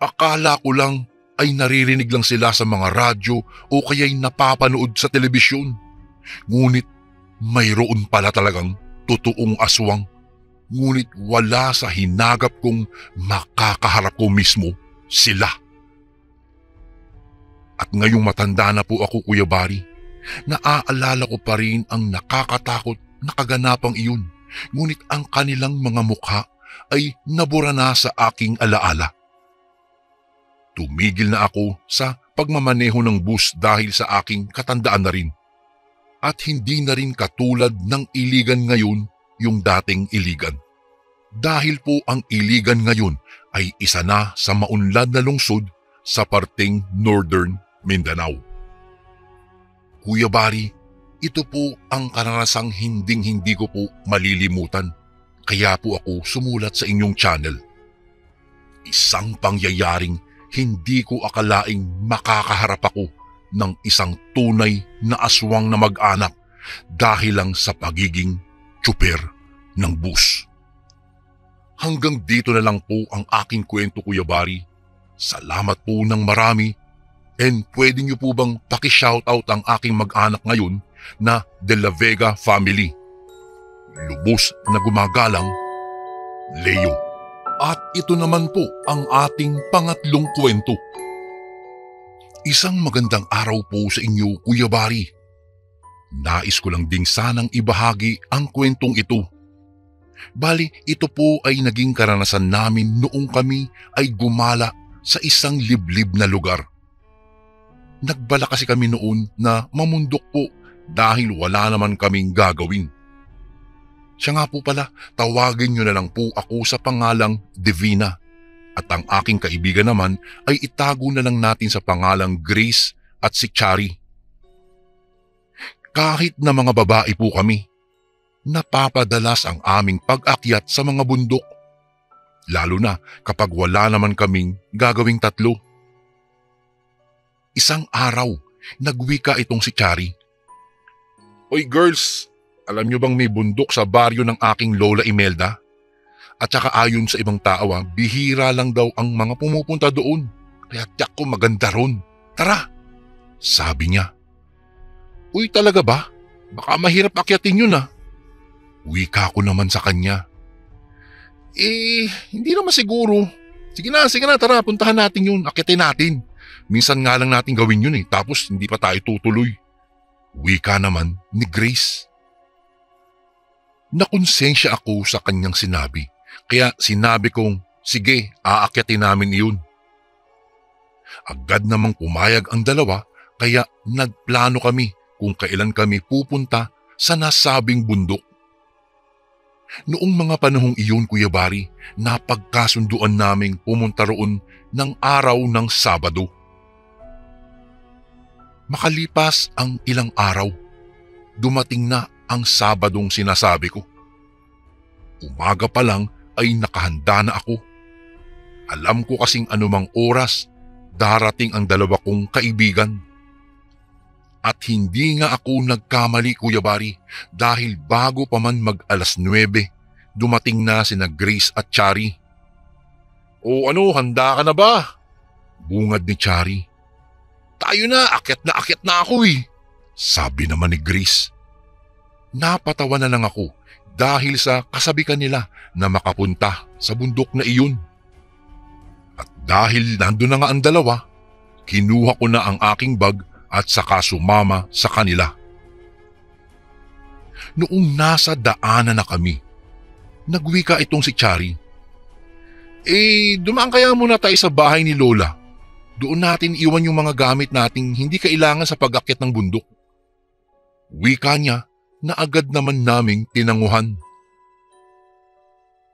[SPEAKER 1] Akala ko lang ay naririnig lang sila sa mga radyo o kaya'y napapanood sa telebisyon. Ngunit mayroon pala talagang totoong aswang. Ngunit wala sa hinagap kong makakaharap ko mismo sila. At ngayong matanda na po ako, Kuya Bari, naaalala ko pa rin ang nakakatakot na kaganapang iyon. Ngunit ang kanilang mga mukha ay nabura na sa aking alaala. Tumigil na ako sa pagmamaneho ng bus dahil sa aking katandaan na rin. At hindi na rin katulad ng Iligan ngayon yung dating Iligan. Dahil po ang Iligan ngayon ay isa na sa maunlad na lungsod sa parteng Northern Mindanao. Kuya Bari, ito po ang karanasang hinding-hindi ko po malilimutan. Kaya po ako sumulat sa inyong channel. Isang pangyayaring hindi ko akalaing makakaharap ako ng isang tunay na aswang na mag-anak dahil lang sa pagiging tsuper ng bus. Hanggang dito na lang po ang aking kwento, Kuya Bari. Salamat po ng marami. And pwede niyo po bang paki-shoutout ang aking mag-anak ngayon na De La Vega family? Lubos na gumagalang, Leo. At ito naman po ang ating pangatlong kwento. Isang magandang araw po sa inyo, Kuya Bari. Nais ko lang ding sanang ibahagi ang kwentong ito. Bali, ito po ay naging karanasan namin noong kami ay gumala sa isang liblib na lugar. Nagbala kasi kami noon na mamundok po dahil wala naman kaming gagawin. Siya nga po pala, tawagin niyo na lang po ako sa pangalang Divina. At ang aking kaibigan naman ay itago na lang natin sa pangalang Grace at si Chari. Kahit na mga babae po kami, napapadalas ang aming pag-akyat sa mga bundok. Lalo na kapag wala naman kaming gagawing tatlo. Isang araw, nagwika itong si Chari. Oy girls, alam niyo bang may bundok sa baryo ng aking Lola Imelda? At saka ayon sa ibang tao, bihira lang daw ang mga pumupunta doon. Kaya tiyak ko maganda ron. Tara, sabi niya. Uy, talaga ba? Baka mahirap akyatin yun Wika ko naman sa kanya. Hindi naman siguro. Sige na, tara, puntahan natin yun, akyatin natin. Minsan nga lang natin gawin yun tapos hindi pa tayo tutuloy. Wika naman ni Grace. Nakonsensya ako sa kanyang sinabi, kaya sinabi kong, sige, aakyatin namin iyon. Agad namang pumayag ang dalawa, kaya nagplano kami kung kailan kami pupunta sa nasabing bundok. Noong mga panahong iyon, Kuya Bari, napagkasunduan naming pumunta roon ng araw ng Sabado. Makalipas ang ilang araw, dumating na ang Sabadong sinasabi ko. Umaga pa lang ay nakahanda na ako. Alam ko kasing anumang oras darating ang dalawa kong kaibigan. At hindi nga ako nagkamali, Kuya Bari, dahil bago pa man mag-alas 9, dumating na sina Grace at Chari. O handa ka na ba? Bungad ni Chari. Tayo na akyat na ako sabi naman ni Grace. Napatawa na lang ako dahil sa kasabikan nila na makapunta sa bundok na iyon. At dahil nandun na nga ang dalawa, kinuha ko na ang aking bag at saka sumama sa kanila. Noong nasa daanan na kami, nagwika itong si Chari. Dumaan kaya muna tayo sa bahay ni Lola. Doon natin iwan yung mga gamit nating hindi kailangan sa pag-akyat ng bundok. Wika niya na agad naman naming tinanguhan.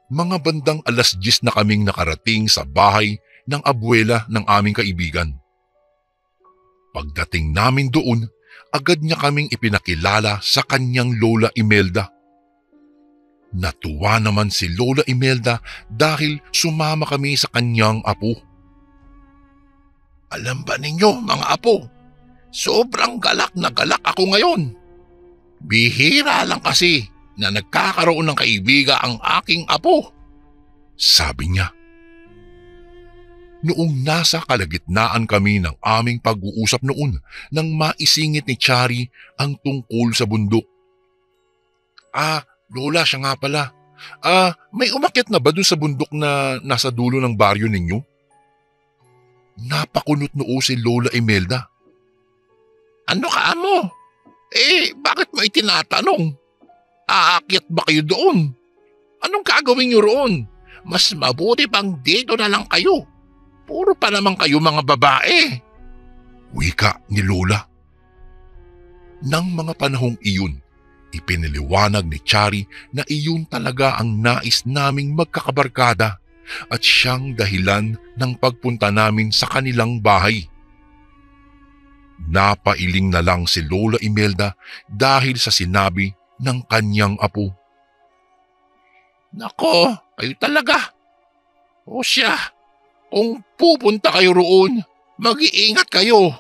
[SPEAKER 1] Mga bandang alas 10 na kaming nakarating sa bahay ng abuela ng aming kaibigan. Pagdating namin doon, agad niya kaming ipinakilala sa kanyang Lola Imelda. Natuwa naman si Lola Imelda dahil sumama kami sa kanyang apo. Alam ba ninyo mga apo, sobrang galak na galak ako ngayon. Bihira lang kasi na nagkakaroon ng kaibigan ang aking apo, sabi niya. Noong nasa kalagitnaan kami ng aming pag-uusap noon nang maisingit ni Chari ang tungkol sa bundok. Lola, siya nga pala. May umakyat na ba dun sa bundok na nasa dulo ng baryo ninyo? Napakunot noo si Lola Imelda. Ano ka mo? Bakit mo itinatanong? Aakyat ba kayo doon? Anong gagawin niyo roon? Mas mabuti pang dito na lang kayo. Puro pa naman kayo mga babae. Wika ni Lola. Nang mga panahong iyon, ipiniliwanag ni Chari na iyon talaga ang nais naming magkakabarkada at siyang dahilan ng pagpunta namin sa kanilang bahay. Napailing na lang si Lola Imelda dahil sa sinabi ng kanyang apo. Nako, kayo talaga. O siya, kung pupunta kayo roon, mag-iingat kayo.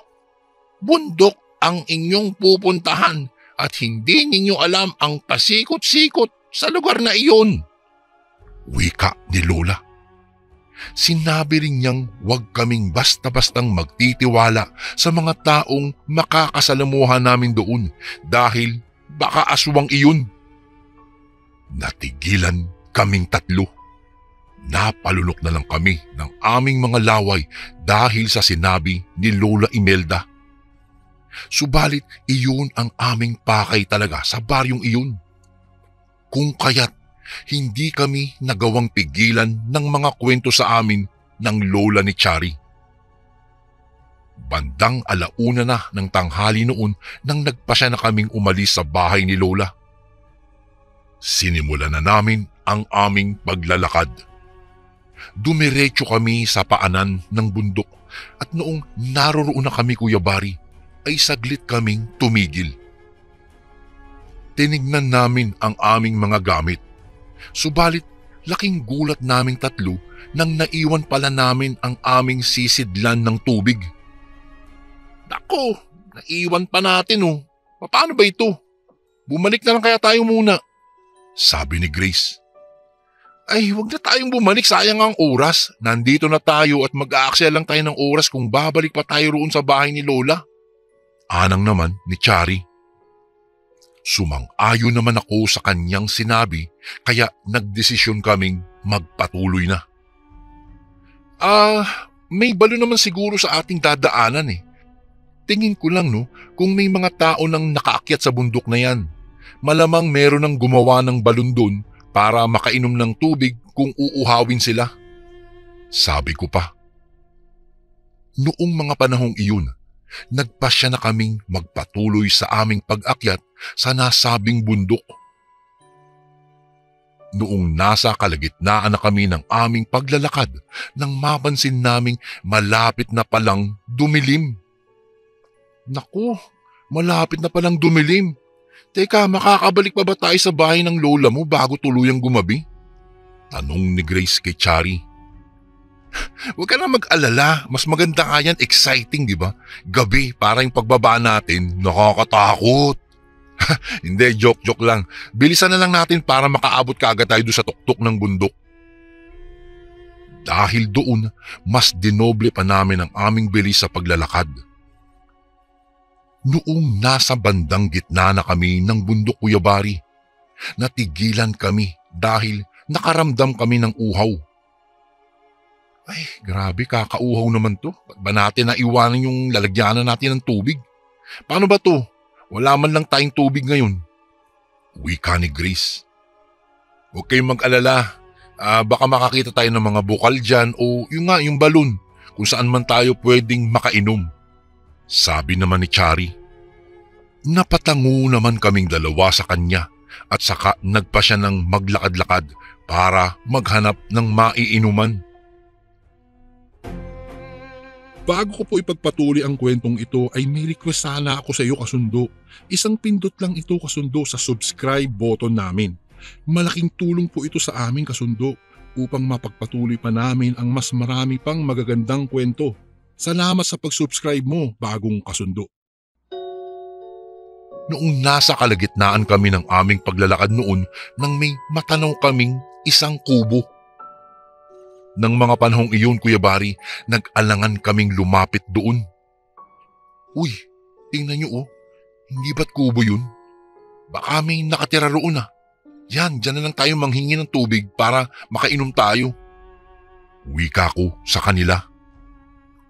[SPEAKER 1] Bundok ang inyong pupuntahan at hindi ninyo alam ang pasikot-sikot sa lugar na iyon. Wika ni Lola. Sinabi rin niyang huwag kaming basta-bastang magtitiwala sa mga taong makakasalamuhan namin doon dahil baka aswang iyon. Natigilan kaming tatlo. Napalunok na lang kami ng aming mga laway dahil sa sinabi ni Lola Imelda. Subalit iyon ang aming pakay talaga sa baryong iyon. Kung kaya't hindi kami nagawang pigilan ng mga kwento sa amin ng lola ni Chari. Bandang 1:00 na ng tanghali noon nang nagpasya na kaming umalis sa bahay ni Lola. Sinimulan na namin ang aming paglalakad. Dumiretso kami sa paanan ng bundok at noong naroroon na kami, Kuya Bari, ay saglit kaming tumigil. Tinignan namin ang aming mga gamit. Subalit laking gulat naming tatlo nang naiwan pala namin ang aming sisidlan ng tubig. Nako, naiwan pa natin oh. Paano ba ito? Bumalik na lang kaya tayo muna, sabi ni Grace. Ay, huwag na tayong bumalik, sayang ang oras. Nandito na tayo at mag-aaksaya lang tayo ng oras kung babalik pa tayo roon sa bahay ni Lola. Anang naman ni Chari. Sumang-ayon naman ako sa kanyang sinabi kaya nagdesisyon kaming magpatuloy na. May balon naman siguro sa ating dadaanan eh. Tingin ko lang kung may mga tao nang nakaakyat sa bundok na yan. Malamang meron nang gumawa ng balon doon para makainom ng tubig kung uuhawin sila. Sabi ko pa. Noong mga panahong iyon, nagpasya na kaming magpatuloy sa aming pag-akyat sa nasabing bundok. Noong nasa kalagitnaan na kami ng aming paglalakad nang mapansin naming malapit na palang dumilim. Naku, malapit na palang dumilim. Teka, makakabalik pa ba tayo sa bahay ng lola mo bago tuluyang gumabi? Tanong ni Grace kay Chari. Huwag ka na mag-alala, mas maganda nga yan, exciting di ba? Gabi, para yung pagbaba natin, nakakatakot. Hindi, joke lang. Bilisan na lang natin para makaabot kaagad tayo doon sa tuktok ng bundok. Dahil doon, mas dinoble pa namin ang aming bilis sa paglalakad. Noong nasa bandang gitna na kami ng bundok, Kuya Bari, natigilan kami dahil nakaramdam kami ng uhaw. Ay, grabe, kakauhaw naman to. Ba't ba natin naiwanan yung lalagyanan natin ng tubig? Paano ba to? Wala man lang tayong tubig ngayon. Wika ni Grace. Huwag kayong mag-alala. Baka makakita tayo ng mga bukal dyan o yung balon kung saan man tayo pwedeng makainom. Sabi naman ni Chari. Napatango naman kaming dalawa sa kanya at saka nagpa siya ng maglakad-lakad para maghanap ng maiinuman.
[SPEAKER 2] Bago ko po ipagpatuloy ang kwentong ito ay may request sana ako sa iyo kasundo. Isang pindot lang ito kasundo sa subscribe button namin. Malaking tulong po ito sa amin kasundo upang mapagpatuloy pa namin ang mas marami pang magagandang kwento. Salamat sa pag-subscribe mo, bagong kasundo.
[SPEAKER 1] Noong nasa kalagitnaan kami ng aming paglalakad noon nang may matanaw kaming isang kubo. Nang mga panahong iyon, Kuya Bari, nag-alangan kaming lumapit doon. Uy, tingnan niyo oh, hindi ba't kubo yun? Baka may nakatira roon ah. Yan, dyan na lang tayo manghingi ng tubig para makainom tayo. Wika ko sa kanila.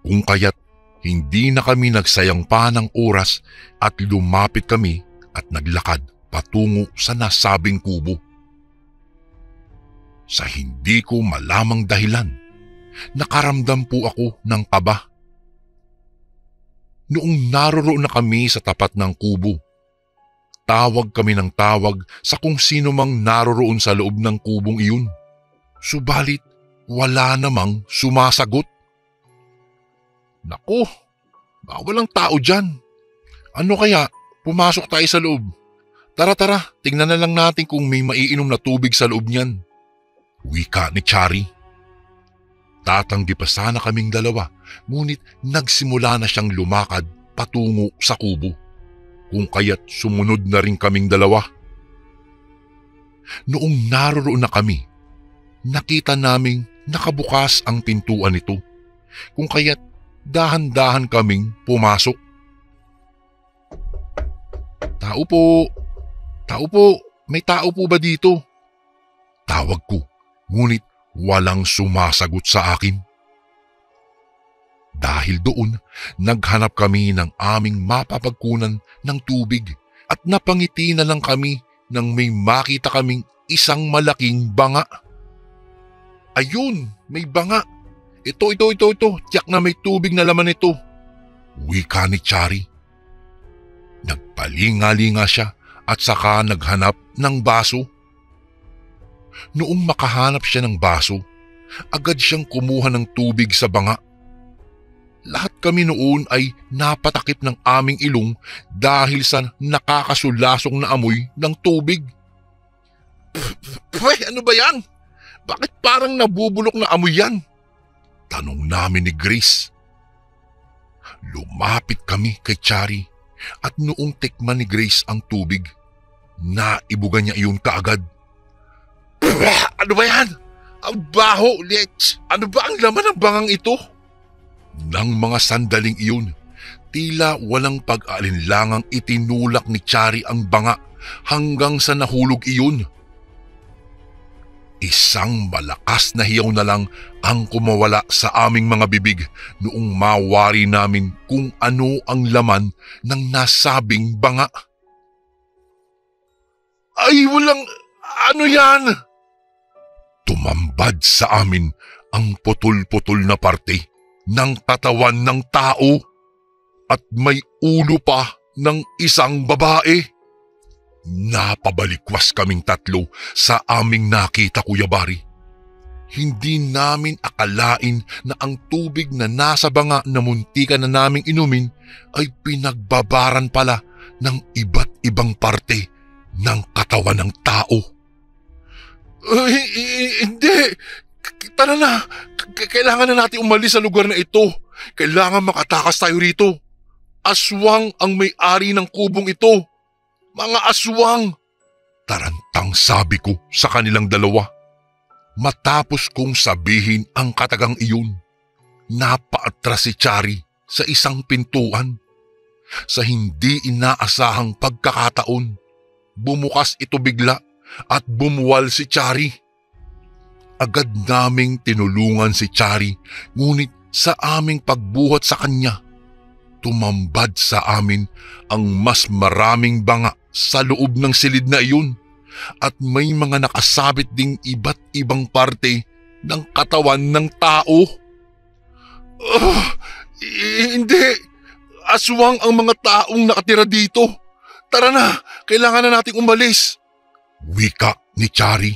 [SPEAKER 1] Kung kaya't hindi na kami nagsayang pa ng oras at lumapit kami at naglakad patungo sa nasabing kubo. Sa hindi ko malamang dahilan, nakaramdam po ako ng kaba. Noong naroroon na kami sa tapat ng kubo, tawag kami ng tawag sa kung sino mang naroroon sa loob ng kubong iyon. Subalit, wala namang sumasagot. Naku, walang tao dyan. Ano kaya, pumasok tayo sa loob. Tara, tingnan na lang natin kung may maiinom na tubig sa loob niyan. Wika ni Chari. Tatanggi pa sana kaming dalawa, ngunit nagsimula na siyang lumakad patungo sa kubo. Kung kaya't sumunod na rin kaming dalawa. Noong naroroon na kami, nakita naming nakabukas ang pintuan nito. Kung kaya't dahan-dahan kaming pumasok. Tao po, may tao po ba dito? Tawag ko, ngunit walang sumasagot sa akin. Dahil doon, naghanap kami ng aming mapapagkunan ng tubig at napangiti na lang kami nang may makita kaming isang malaking banga. Ayun, may banga. Ito. Tiyak na may tubig na laman ito. Wika ni Chari. Nagpalinga-linga siya at saka naghanap ng baso. Noong makahanap siya ng baso, agad siyang kumuha ng tubig sa banga. Lahat kami noon ay napatakip ng aming ilong dahil sa nakakasulasong na amoy ng tubig. Ano ba yan? Bakit parang nabubulok na amoy yan? Tanong namin ni Grace. Lumapit kami kay Chari at noong tikman ni Grace ang tubig, naibuga niya iyon kaagad. Ano ba yan? Ang baho, Lech! Ano ba ang laman ng bangang ito? Nang mga sandaling iyon, tila walang pag-aalinlangang itinulak ni Chari ang banga hanggang sa nahulog iyon. Isang malakas na hiyaw na lang ang kumawala sa aming mga bibig noong mawari namin kung ano ang laman ng nasabing banga. Ay, walang... ano yan? Tumambad sa amin ang putol-putol na parte ng katawan ng tao at may ulo pa ng isang babae. Napabalikwas kaming tatlo sa aming nakita, Kuya Bari. Hindi namin akalain na ang tubig na nasa banga na muntikan na naming inumin ay pinagbabaran pala ng iba't ibang parte ng katawan ng tao. Hindi! Tara na! Kailangan na natin umalis sa lugar na ito. Kailangan makatakas tayo rito. Aswang ang may-ari ng kubong ito. Mga aswang! Tarantang sabi ko sa kanilang dalawa. Matapos kong sabihin ang katagang iyon, napaatras si Chari sa isang pintuan. Sa hindi inaasahang pagkakataon, bumukas ito bigla at bumuwal si Chari. Agad naming tinulungan si Chari, ngunit sa aming pagbuhat sa kanya, tumambad sa amin ang mas maraming banga sa loob ng silid na iyon at may mga nakasabit ding iba't ibang parte ng katawan ng tao. Hindi! Aswang ang mga taong nakatira dito. Tara na! Kailangan na nating umalis! Wika ni Chari.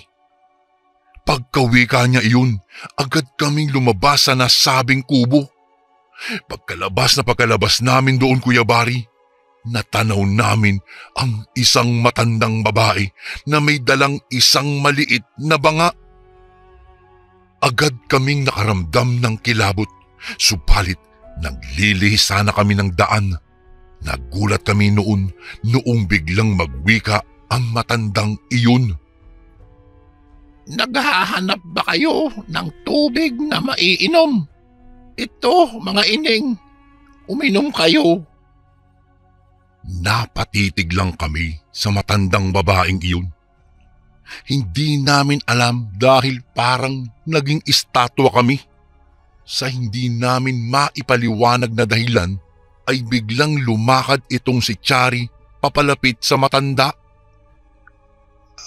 [SPEAKER 1] Pagkawika niya iyon, agad kaming lumabas sa nasabing kubo. Pagkalabas namin doon, Kuya Bari, natanaw namin ang isang matandang babae na may dalang isang maliit na banga. Agad kaming nakaramdam ng kilabot, subalit naglilihis sana kami ng daan. Nagulat kami noong biglang magwika ang matandang iyon.
[SPEAKER 3] Naghahanap ba kayo ng tubig na maiinom? Ito, mga ining, uminom kayo.
[SPEAKER 1] Napatitig lang kami sa matandang babaeng iyon. Hindi namin alam dahil parang naging estatwa kami. Sa hindi namin maipaliwanag na dahilan ay biglang lumakad itong si Chari papalapit sa matanda.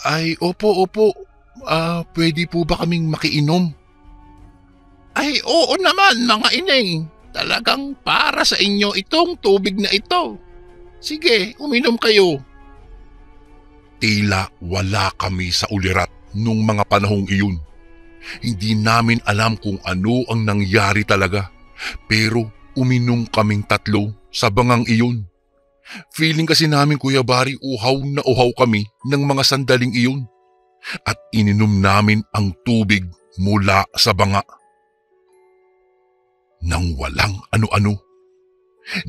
[SPEAKER 1] Ay, opo. Pwede po ba kaming makiinom?
[SPEAKER 3] Ay, oo naman, mga ining. Talagang para sa inyo itong tubig na ito. Sige, uminom kayo.
[SPEAKER 1] Tila wala kami sa ulirat nung mga panahong iyon. Hindi namin alam kung ano ang nangyari talaga, pero uminom kaming tatlo sa bangang iyon. Feeling kasi namin, Kuya Bari, uhaw na uhaw kami ng mga sandaling iyon at ininom namin ang tubig mula sa banga. Nang walang ano-ano,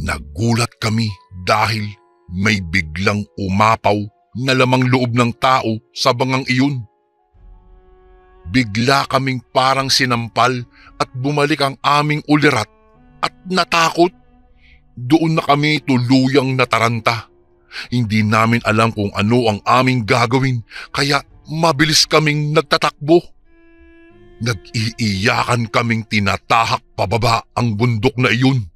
[SPEAKER 1] nagulat kami dahil may biglang umapaw na lamang loob ng tao sa bangang iyon. Bigla kaming parang sinampal at bumalik ang aming ulirat at natakot. Doon na kami tuluyang nataranta. Hindi namin alam kung ano ang aming gagawin kaya mabilis kaming nagtatakbo. Nag-iiyakan kaming tinatahak pababa ang bundok na iyon.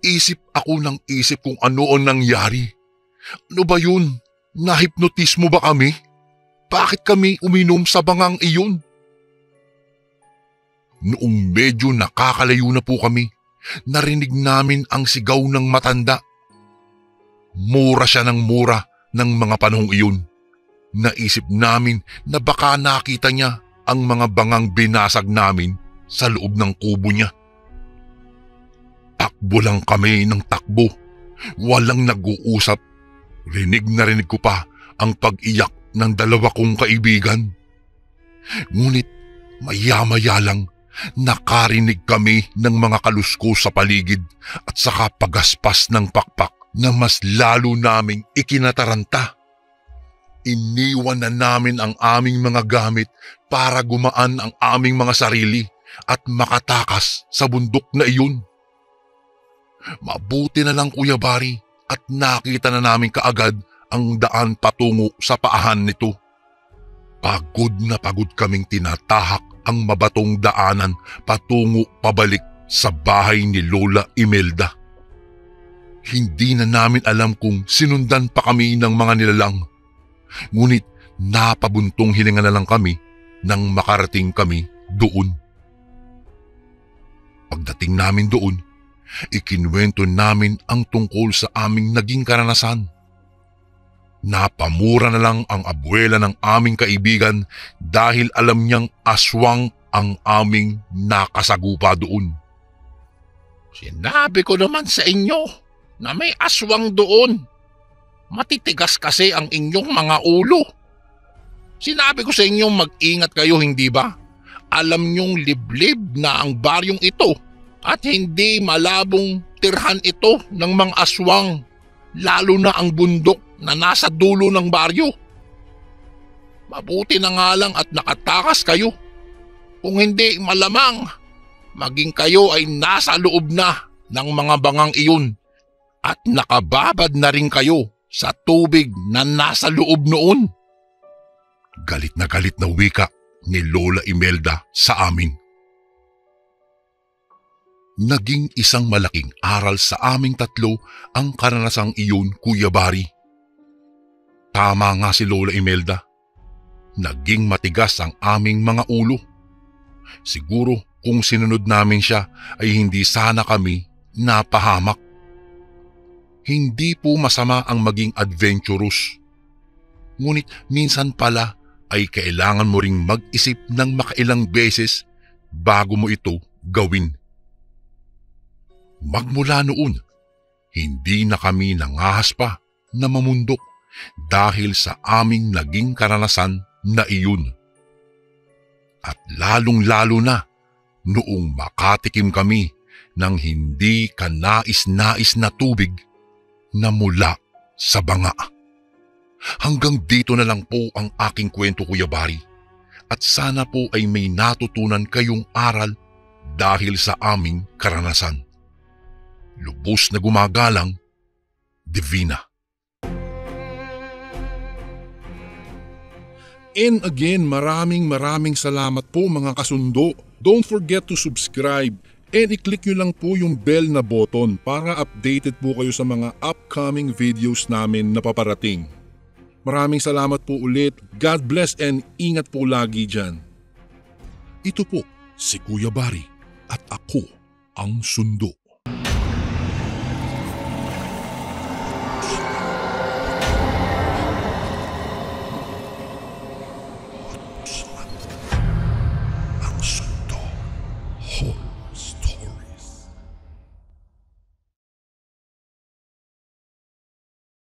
[SPEAKER 1] Isip ako ng isip kung ano ang nangyari. Ano ba yun? Nahipnotismo ba kami? Bakit kami uminom sa bangang iyon? Noong medyo nakakalayo na po kami, narinig namin ang sigaw ng matanda. Mura siya ng mura ng mga panahong iyon. Naisip namin na baka nakita niya ang mga bangang binasag namin sa loob ng kubo niya. Takbo lang kami ng takbo. Walang nag-uusap. Rinig na rinig ko pa ang pag-iyak ng dalawa kong kaibigan. Ngunit maya-maya lang nakarinig kami ng mga kaluskos sa paligid at saka pagaspas ng pakpak na mas lalo naming ikinataranta. Iniwan na namin ang aming mga gamit para gumaan ang aming mga sarili at makatakas sa bundok na iyon. Mabuti na lang, Kuya Bari, at nakita na namin kaagad ang daan patungo sa paahan nito. Pagod na pagod kaming tinatahak ang mabatong daanan patungo pabalik sa bahay ni Lola Imelda. Hindi na namin alam kung sinundan pa kami ng mga nilalang. Ngunit napabuntong hininga na lang kami nang makarating kami doon. Pagdating namin doon, ikinuwento namin ang tungkol sa aming naging karanasan. Napamura na lang ang abuela ng aming kaibigan dahil alam niyang aswang ang aming nakasagupa doon.
[SPEAKER 3] Sinabi ko naman sa inyo na may aswang doon. Matitigas kasi ang inyong mga ulo. Sinabi ko sa inyo mag-ingat kayo, hindi ba? Alam niyong liblib na ang baryong ito at hindi malabong tirhan ito ng mga aswang, lalo na ang bundok na nasa dulo ng baryo. Mabuti na nga lang at nakatakas kayo. Kung hindi, malamang maging kayo ay nasa loob na ng mga bangang iyon at nakababad na rin kayo sa tubig na nasa loob noon.
[SPEAKER 1] Galit na wika ni Lola Imelda sa amin. Naging isang malaking aral sa aming tatlo ang karanasang iyon, Kuya Bari. Tama nga si Lola Imelda. Naging matigas ang aming mga ulo. Siguro kung sinunod namin siya ay hindi sana kami napahamak. Hindi po masama ang maging adventurous. Ngunit minsan pala ay kailangan mo ring mag-isip ng makailang beses bago mo ito gawin. Magmula noon, hindi na kami nangahas pa na mamundok dahil sa aming naging karanasan na iyon. At lalong-lalo na noong makatikim kami ng hindi kanais-nais na tubig na mula sa banga. Hanggang dito na lang po ang aking kwento, Kuya Bari. at sana po ay may natutunan kayong aral dahil sa aming karanasan. Lubos na gumagalang, Divina.
[SPEAKER 2] And again, maraming salamat po mga kasundo. Don't forget to subscribe and i-click nyo lang po yung bell na button para updated po kayo sa mga upcoming videos namin na paparating. Maraming salamat po ulit. God bless and ingat po lagi dyan. Ito po si Kuya Bari at ako ang Sundo.